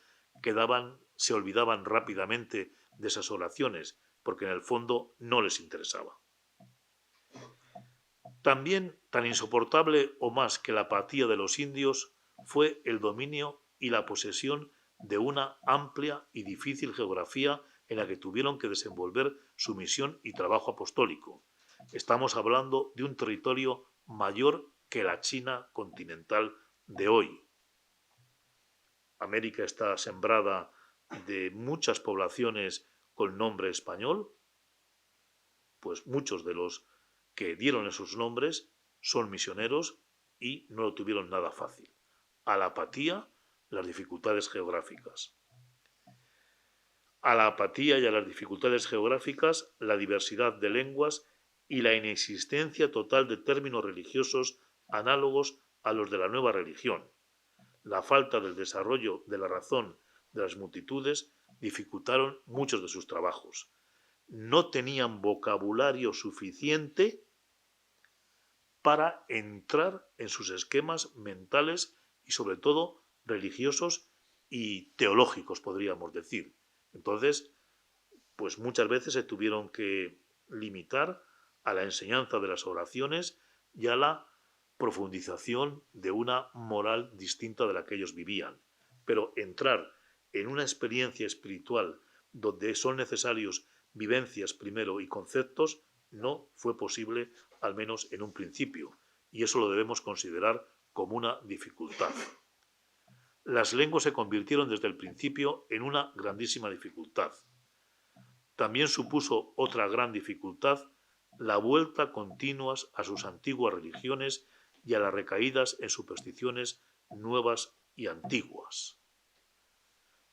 Speaker 3: se olvidaban rápidamente de esas oraciones, porque en el fondo no les interesaba. También tan insoportable o más que la apatía de los indios fue el dominio y la posesión de una amplia y difícil geografía en la que tuvieron que desenvolver su misión y trabajo apostólico. Estamos hablando de un territorio mayor que la China continental de hoy. América está sembrada de muchas poblaciones con nombre español, pues muchos de los que dieron esos nombres son misioneros y no lo tuvieron nada fácil. A la apatía, las dificultades geográficas. A la apatía y a las dificultades geográficas, la diversidad de lenguas y la inexistencia total de términos religiosos análogos a los de la nueva religión. La falta del desarrollo de la razón de las multitudes dificultaron muchos de sus trabajos. No tenían vocabulario suficiente para entrar en sus esquemas mentales y sobre todo religiosos y teológicos, podríamos decir. Entonces, pues muchas veces se tuvieron que limitar a la enseñanza de las oraciones y a la profundización de una moral distinta de la que ellos vivían. Pero entrar en una experiencia espiritual donde son necesarios vivencias primero y conceptos no fue posible, al menos en un principio, y eso lo debemos considerar como una dificultad. Las lenguas se convirtieron desde el principio en una grandísima dificultad. También supuso otra gran dificultad la vuelta continuas a sus antiguas religiones y a las recaídas en supersticiones nuevas y antiguas.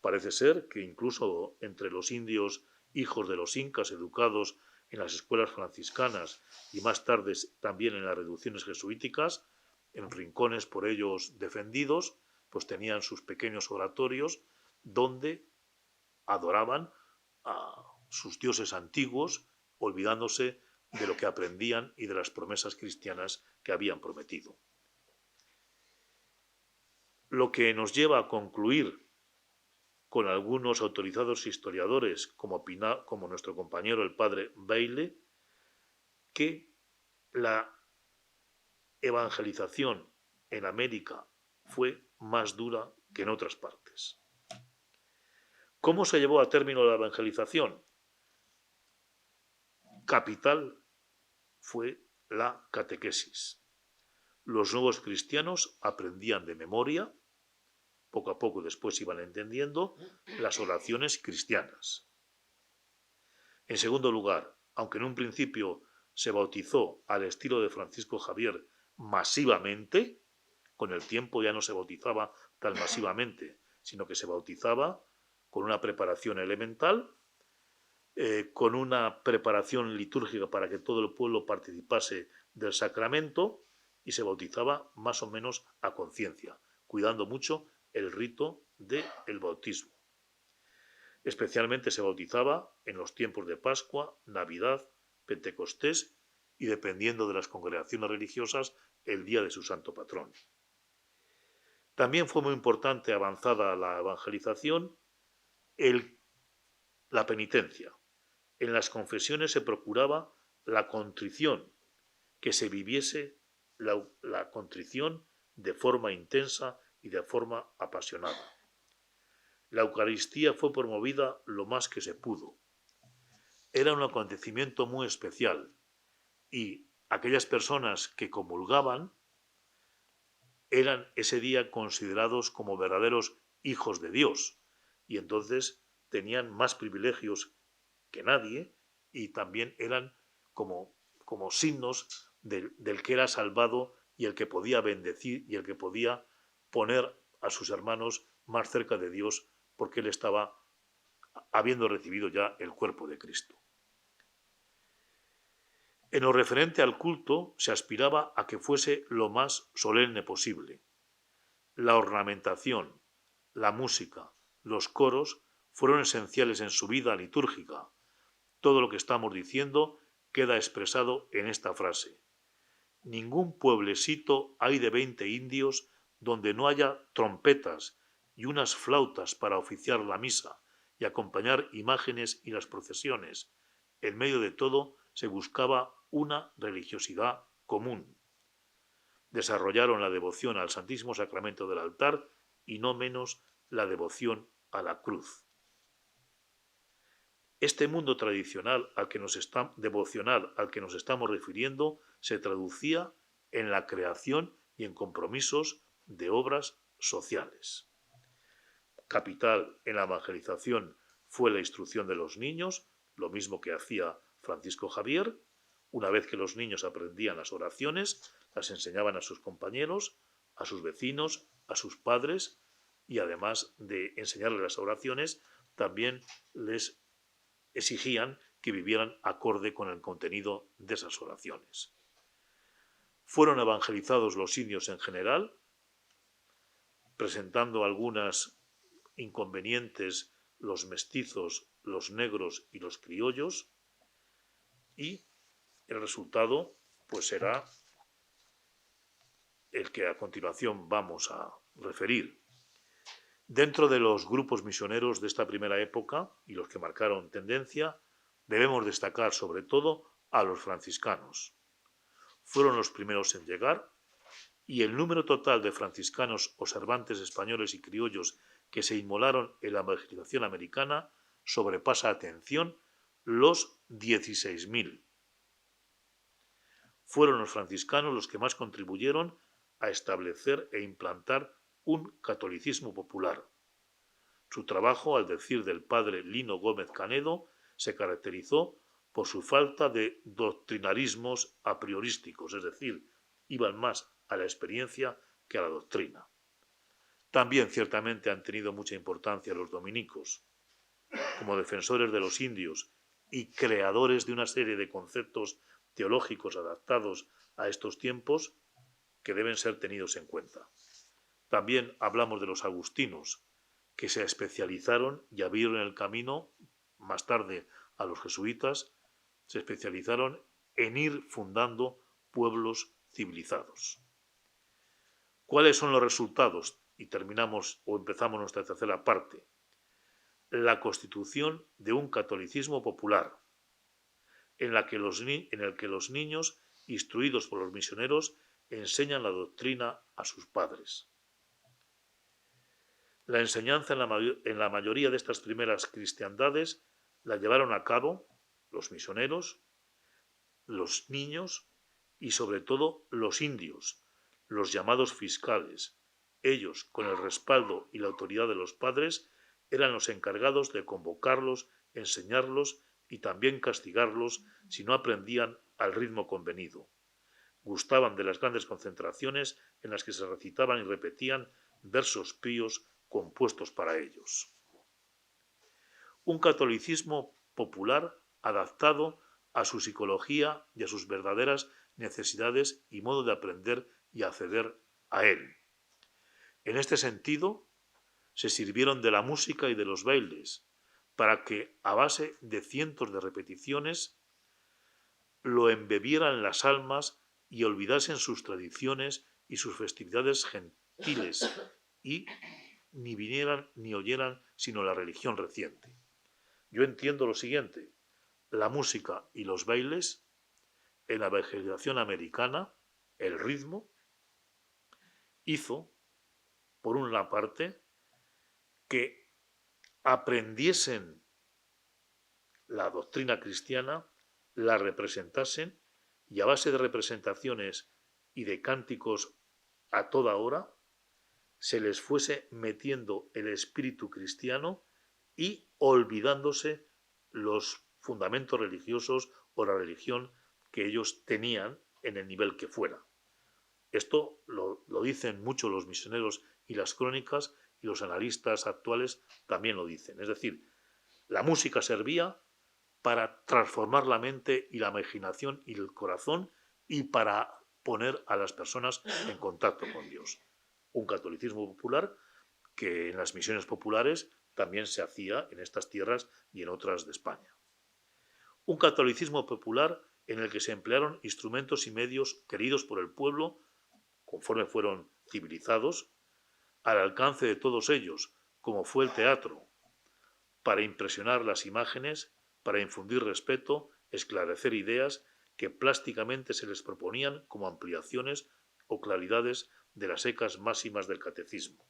Speaker 3: Parece ser que incluso entre los indios hijos de los incas educados en las escuelas franciscanas y más tarde también en las reducciones jesuíticas, en rincones por ellos defendidos, pues tenían sus pequeños oratorios donde adoraban a sus dioses antiguos, olvidándose de lo que aprendían y de las promesas cristianas que habían prometido. Lo que nos lleva a concluir con algunos autorizados historiadores, como nuestro compañero el padre Bailey, que la evangelización en América fue más dura que en otras partes. ¿Cómo se llevó a término la evangelización? Capital fue la catequesis. Los nuevos cristianos aprendían de memoria, poco a poco después iban entendiendo, las oraciones cristianas. En segundo lugar, aunque en un principio se bautizó al estilo de Francisco Javier masivamente, con el tiempo ya no se bautizaba tan masivamente, sino que se bautizaba con una preparación elemental, con una preparación litúrgica para que todo el pueblo participase del sacramento y se bautizaba más o menos a conciencia, cuidando mucho el rito del bautismo. Especialmente se bautizaba en los tiempos de Pascua, Navidad, Pentecostés y, dependiendo de las congregaciones religiosas, el día de su santo patrón. También fue muy importante, avanzada la evangelización, la penitencia. En las confesiones se procuraba la contrición, que se viviese la contrición de forma intensa y de forma apasionada. La Eucaristía fue promovida lo más que se pudo. Era un acontecimiento muy especial y aquellas personas que comulgaban eran ese día considerados como verdaderos hijos de Dios y entonces tenían más privilegios que nadie y también eran como signos del que era salvado y el que podía bendecir y el que podía poner a sus hermanos más cerca de Dios porque él estaba habiendo recibido ya el cuerpo de Cristo. En lo referente al culto se aspiraba a que fuese lo más solemne posible. La ornamentación, la música, los coros fueron esenciales en su vida litúrgica. Todo lo que estamos diciendo queda expresado en esta frase. Ningún pueblecito hay de 20 indios donde no haya trompetas y unas flautas para oficiar la misa y acompañar imágenes y las procesiones. En medio de todo se buscaba una religiosidad común. Desarrollaron la devoción al Santísimo Sacramento del altar y no menos la devoción a la cruz. Este mundo tradicional devocional al que nos estamos refiriendo se traducía en la creación y en compromisos de obras sociales. Capital en la evangelización fue la instrucción de los niños, lo mismo que hacía Francisco Javier. Una vez que los niños aprendían las oraciones, las enseñaban a sus compañeros, a sus vecinos, a sus padres y además de enseñarles las oraciones, también les exigían que vivieran acorde con el contenido de esas oraciones. Fueron evangelizados los indios en general, presentando algunos inconvenientes los mestizos, los negros y los criollos, y el resultado pues será el que a continuación vamos a referir. Dentro de los grupos misioneros de esta primera época y los que marcaron tendencia, debemos destacar sobre todo a los franciscanos. Fueron los primeros en llegar y el número total de franciscanos observantes españoles y criollos que se inmolaron en la evangelización americana sobrepasa, atención, los 16.000. Fueron los franciscanos los que más contribuyeron a establecer e implantar un catolicismo popular. Su trabajo, al decir del padre Lino Gómez Canedo, se caracterizó por su falta de doctrinarismos a priorísticos, es decir, iban más a la experiencia que a la doctrina. También ciertamente han tenido mucha importancia los dominicos, como defensores de los indios y creadores de una serie de conceptos teológicos adaptados a estos tiempos que deben ser tenidos en cuenta. También hablamos de los agustinos, que se especializaron y abrieron el camino, más tarde a los jesuitas, se especializaron en ir fundando pueblos civilizados. ¿Cuáles son los resultados? Y terminamos o empezamos nuestra tercera parte. La constitución de un catolicismo popular, en el que los niños, instruidos por los misioneros, enseñan la doctrina a sus padres. La enseñanza en la mayoría de estas primeras cristiandades la llevaron a cabo los misioneros, los niños y sobre todo los indios, los llamados fiscales. Ellos, con el respaldo y la autoridad de los padres, eran los encargados de convocarlos, enseñarlos y también castigarlos si no aprendían al ritmo convenido. Gustaban de las grandes concentraciones en las que se recitaban y repetían versos píos compuestos para ellos. Un catolicismo popular adaptado a su psicología y a sus verdaderas necesidades y modo de aprender y acceder a él. En este sentido, se sirvieron de la música y de los bailes para que, a base de cientos de repeticiones, lo embebieran las almas y olvidasen sus tradiciones y sus festividades gentiles y ni vinieran ni oyeran sino la religión reciente. Yo entiendo lo siguiente: la música y los bailes en la evangelización americana el ritmo, hizo, por una parte, que aprendiesen la doctrina cristiana, la representasen y a base de representaciones y de cánticos a toda hora, se les fuese metiendo el espíritu cristiano y olvidándose los fundamentos religiosos o la religión que ellos tenían en el nivel que fuera. Esto lo dicen mucho los misioneros y las crónicas, y los analistas actuales también lo dicen. Es decir, la música servía para transformar la mente y la imaginación y el corazón y para poner a las personas en contacto con Dios. Un catolicismo popular que en las misiones populares también se hacía en estas tierras y en otras de España. Un catolicismo popular en el que se emplearon instrumentos y medios queridos por el pueblo, conforme fueron civilizados, al alcance de todos ellos, como fue el teatro, para impresionar las imágenes, para infundir respeto, esclarecer ideas que plásticamente se les proponían como ampliaciones o claridades de las secas máximas del catecismo.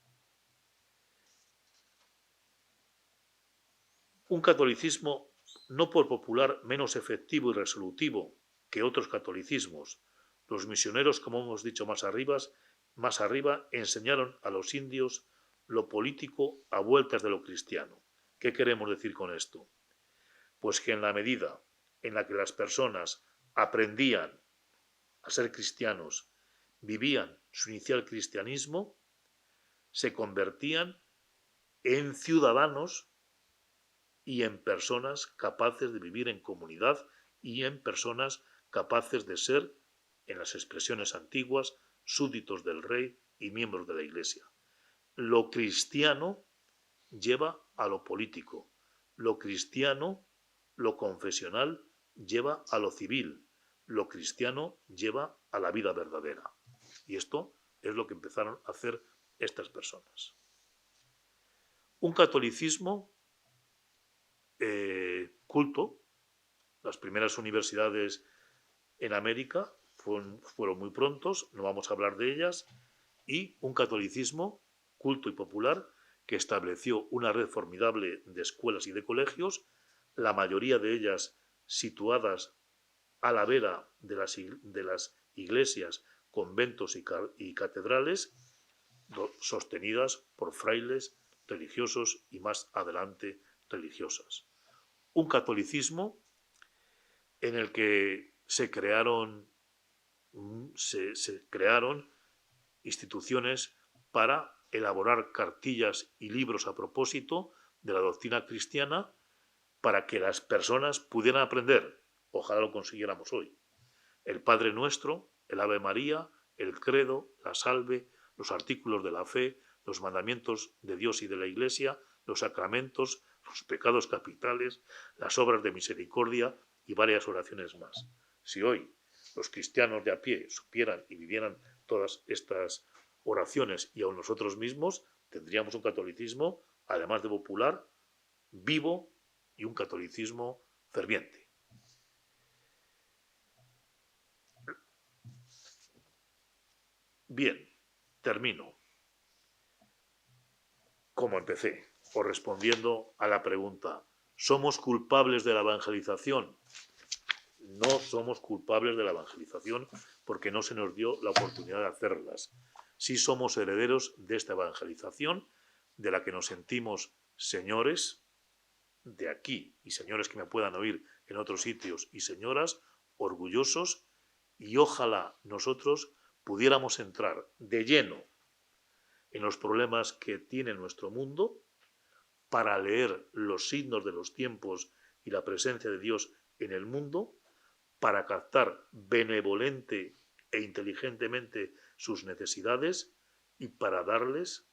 Speaker 3: Un catolicismo no por popular menos efectivo y resolutivo que otros catolicismos. Los misioneros, como hemos dicho más arriba, enseñaron a los indios lo político a vueltas de lo cristiano. ¿Qué queremos decir con esto? Pues que en la medida en la que las personas aprendían a ser cristianos, vivían su inicial cristianismo, se convertían en ciudadanos y en personas capaces de vivir en comunidad y en personas capaces de ser, en las expresiones antiguas, súbditos del rey y miembros de la Iglesia. Lo cristiano lleva a lo político, lo cristiano, lo confesional, lleva a lo civil, lo cristiano lleva a la vida verdadera. Y esto es lo que empezaron a hacer estas personas. Un catolicismo culto. Las primeras universidades en América fueron muy prontos, no vamos a hablar de ellas, y un catolicismo culto y popular que estableció una red formidable de escuelas y de colegios, la mayoría de ellas situadas a la vera de las iglesias, conventos y catedrales, sostenidas por frailes religiosos y más adelante religiosas. Un catolicismo en el que se crearon instituciones para elaborar cartillas y libros a propósito de la doctrina cristiana para que las personas pudieran aprender. Ojalá lo consiguiéramos hoy. El Padre Nuestro, el Ave María, el Credo, la Salve, los artículos de la fe, los mandamientos de Dios y de la Iglesia, los sacramentos, los pecados capitales, las obras de misericordia y varias oraciones más. Si hoy los cristianos de a pie supieran y vivieran todas estas oraciones y aun nosotros mismos, tendríamos un catolicismo, además de popular, vivo y un catolicismo ferviente. Bien, termino. Como empecé, o respondiendo a la pregunta, ¿somos culpables de la evangelización? No somos culpables de la evangelización porque no se nos dio la oportunidad de hacerlas. Sí somos herederos de esta evangelización, de la que nos sentimos señores de aquí y señores que me puedan oír en otros sitios y señoras orgullosos, y ojalá nosotros pudiéramos entrar de lleno en los problemas que tiene nuestro mundo para leer los signos de los tiempos y la presencia de Dios en el mundo, para captar benevolente e inteligentemente sus necesidades y para darles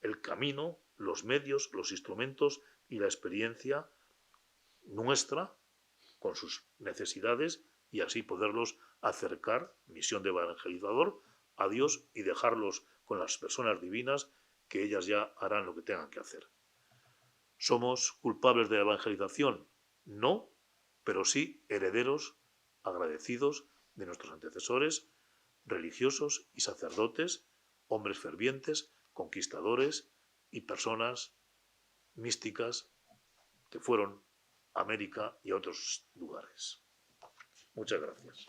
Speaker 3: el camino, los medios, los instrumentos y la experiencia nuestra con sus necesidades y así poderlos acercar, misión de evangelizador, a Dios y dejarlos con las personas divinas que ellas ya harán lo que tengan que hacer. ¿Somos culpables de la evangelización? No, pero sí herederos agradecidos de nuestros antecesores, religiosos y sacerdotes, hombres fervientes, conquistadores y personas místicas que fueron a América y a otros lugares. Muchas gracias.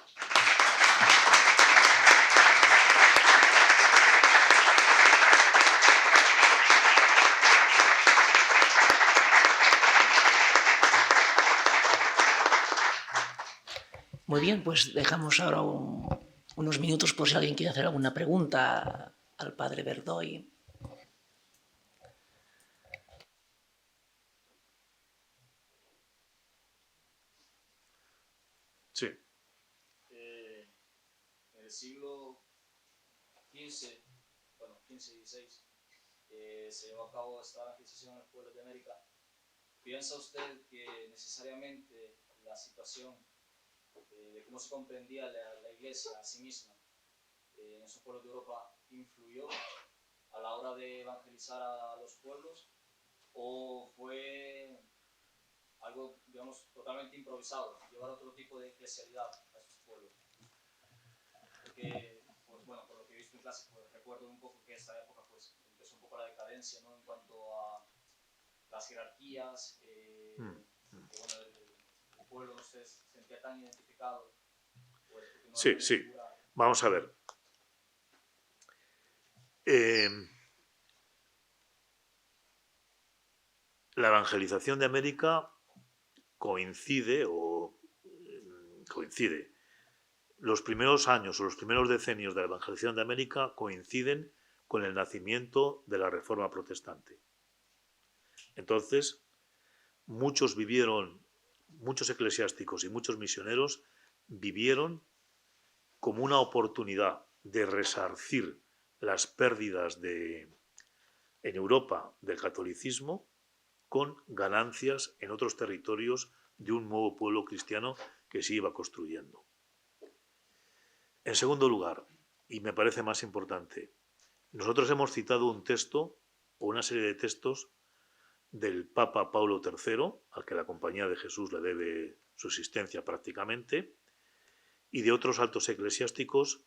Speaker 1: Muy bien, pues dejamos ahora unos minutos por si alguien quiere hacer alguna pregunta al padre Verdoy.
Speaker 3: Sí.
Speaker 4: En el siglo XV, bueno, XV y XVI, se llevó a cabo esta evangelización en los pueblos de América. ¿Piensa usted que necesariamente la situación de cómo se comprendía la Iglesia a sí misma en esos pueblos de Europa influyó a la hora de evangelizar a los pueblos, o fue algo, digamos, totalmente improvisado, llevar otro tipo de eclesialidad a esos pueblos? Porque, pues, bueno, por lo que he visto en clase, pues, recuerdo un poco que esta época pues, empezó un poco la decadencia, ¿no?, en cuanto a las jerarquías, que, bueno, el pueblo no se sentía tan identificado. Pues, no
Speaker 3: Sí, sí. Vamos a ver. La evangelización de América coincide. Los primeros años o los primeros decenios de la evangelización de América coinciden con el nacimiento de la Reforma Protestante. Entonces, muchos eclesiásticos y muchos misioneros vivieron como una oportunidad de resarcir las pérdidas en Europa del catolicismo con ganancias en otros territorios de un nuevo pueblo cristiano que se iba construyendo. En segundo lugar, y me parece más importante, nosotros hemos citado un texto o una serie de textos del Papa Paulo III, al que la Compañía de Jesús le debe su existencia prácticamente, y de otros altos eclesiásticos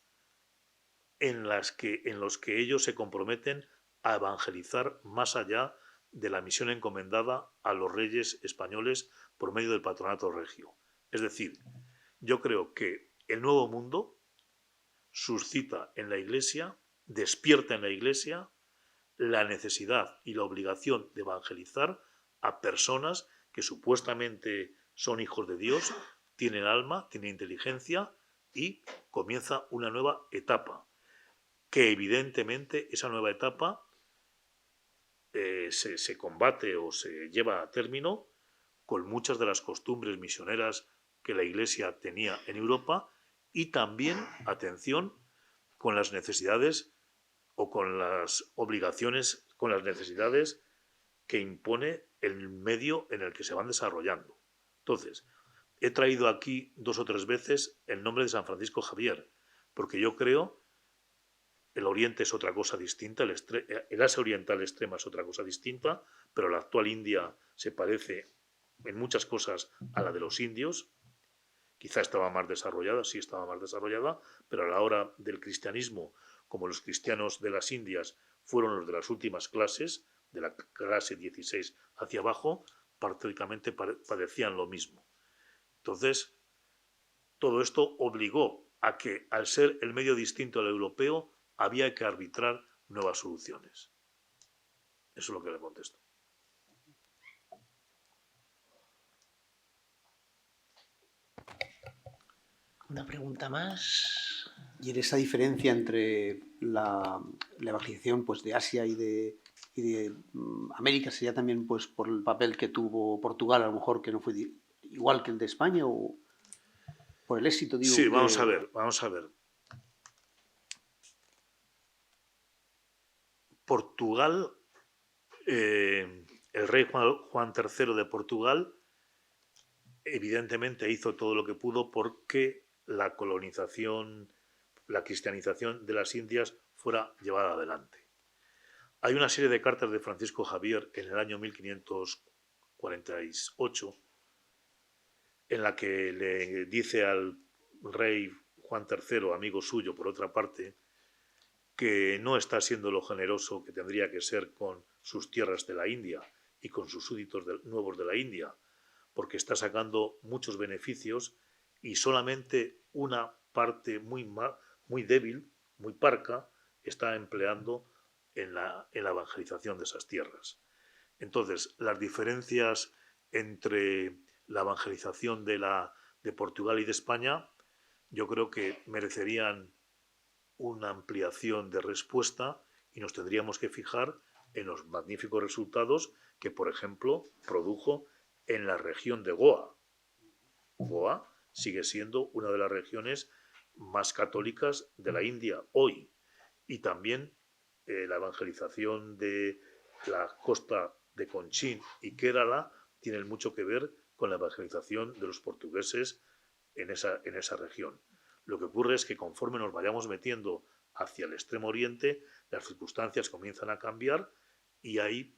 Speaker 3: en los que ellos se comprometen a evangelizar más allá de la misión encomendada a los reyes españoles por medio del patronato regio. Es decir, yo creo que el Nuevo Mundo suscita en la Iglesia, despierta en la Iglesia, la necesidad y la obligación de evangelizar a personas que supuestamente son hijos de Dios, tienen alma, tienen inteligencia y comienza una nueva etapa, que evidentemente esa nueva etapa se combate o se lleva a término con muchas de las costumbres misioneras que la Iglesia tenía en Europa y también, atención, con las necesidades o con las obligaciones, con las necesidades que impone el medio en el que se van desarrollando. Entonces, he traído aquí 2 o 3 veces el nombre de San Francisco Javier, porque yo creo el Oriente es otra cosa distinta, el Asia Oriental extrema es otra cosa distinta, pero la actual India se parece en muchas cosas a la de los indios. Quizá estaba más desarrollada, sí estaba más desarrollada, pero a la hora del cristianismo, como los cristianos de las Indias fueron los de las últimas clases, de la clase 16 hacia abajo, prácticamente padecían lo mismo. Entonces, todo esto obligó a que, al ser el medio distinto al europeo, había que arbitrar nuevas soluciones. Eso es lo que le contesto.
Speaker 1: Una pregunta más.
Speaker 2: Y en esa diferencia entre la evangelización pues, de Asia y de América, ¿sería también pues, por el papel que tuvo Portugal, a lo mejor que no fue igual que el de España, o por el éxito? Digo,
Speaker 3: sí, vamos a ver. Portugal, el rey Juan III de Portugal, evidentemente hizo todo lo que pudo porque la colonización, la cristianización de las Indias fuera llevada adelante. Hay una serie de cartas de Francisco Javier en el año 1548 en la que le dice al rey Juan III, amigo suyo, por otra parte, que no está siendo lo generoso que tendría que ser con sus tierras de la India y con sus súbditos nuevos de la India, porque está sacando muchos beneficios y solamente una parte muy débil, muy parca, está empleando en la evangelización de esas tierras. Entonces, las diferencias entre la evangelización de Portugal y de España, yo creo que merecerían una ampliación de respuesta y nos tendríamos que fijar en los magníficos resultados que, por ejemplo, produjo en la región de Goa. Goa sigue siendo una de las regiones más católicas de la India hoy. Y también la evangelización de la costa de Conchín y Kerala tienen mucho que ver con la evangelización de los portugueses en esa región. Lo que ocurre es que conforme nos vayamos metiendo hacia el extremo oriente, las circunstancias comienzan a cambiar y hay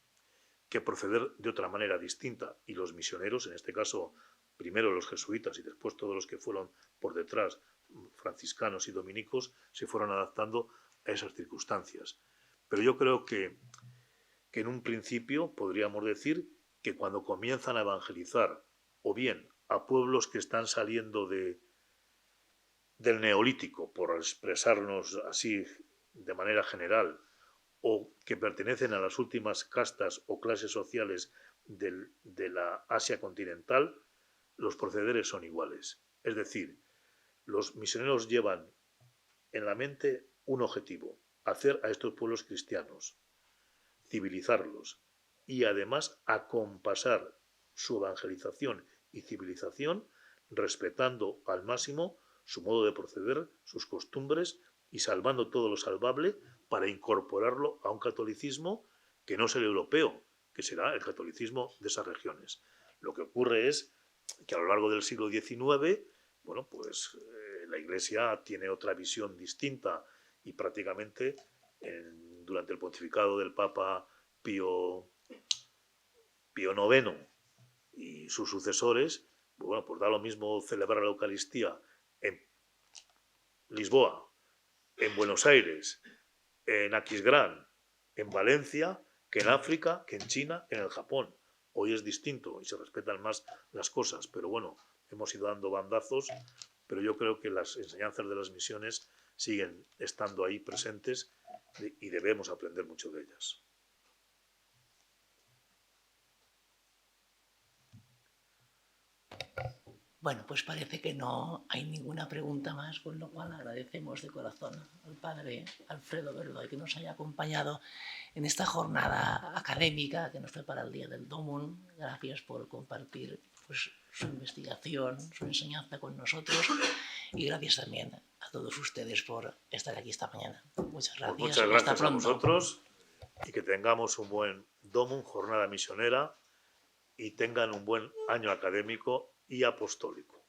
Speaker 3: que proceder de otra manera distinta. Y los misioneros, en este caso, primero los jesuitas y después todos los que fueron por detrás, franciscanos y dominicos, se fueron adaptando a esas circunstancias. Pero yo creo que en un principio podríamos decir que cuando comienzan a evangelizar, o bien a pueblos que están saliendo del neolítico, por expresarnos así de manera general, o que pertenecen a las últimas castas o clases sociales de la Asia continental, los procederes son iguales. Es decir, los misioneros llevan en la mente un objetivo: hacer a estos pueblos cristianos, civilizarlos y además acompasar su evangelización y civilización respetando al máximo su modo de proceder, sus costumbres y salvando todo lo salvable para incorporarlo a un catolicismo que no es el europeo, que será el catolicismo de esas regiones. Lo que ocurre es que a lo largo del siglo XIX, bueno, pues la Iglesia tiene otra visión distinta y prácticamente durante el pontificado del Papa Pío IX y sus sucesores, bueno, pues da lo mismo celebrar la Eucaristía en Lisboa, en Buenos Aires, en Aquisgrán, en Valencia, que en África, que en China, que en el Japón. Hoy es distinto y se respetan más las cosas, pero bueno, hemos ido dando bandazos, pero yo creo que las enseñanzas de las misiones siguen estando ahí presentes y debemos aprender mucho de ellas.
Speaker 1: Bueno, pues parece que no hay ninguna pregunta más, con lo cual agradecemos de corazón al padre Alfredo Verdoy que nos haya acompañado en esta jornada académica que nos prepara el Día del Domum. Gracias por compartir pues, su investigación, su enseñanza con nosotros y gracias también a todos ustedes por estar aquí esta mañana. Muchas gracias.
Speaker 3: Pues muchas gracias
Speaker 1: Hasta pronto.
Speaker 3: a vosotros y que tengamos un buen Domum, jornada misionera, y tengan un buen año académico y apostólico.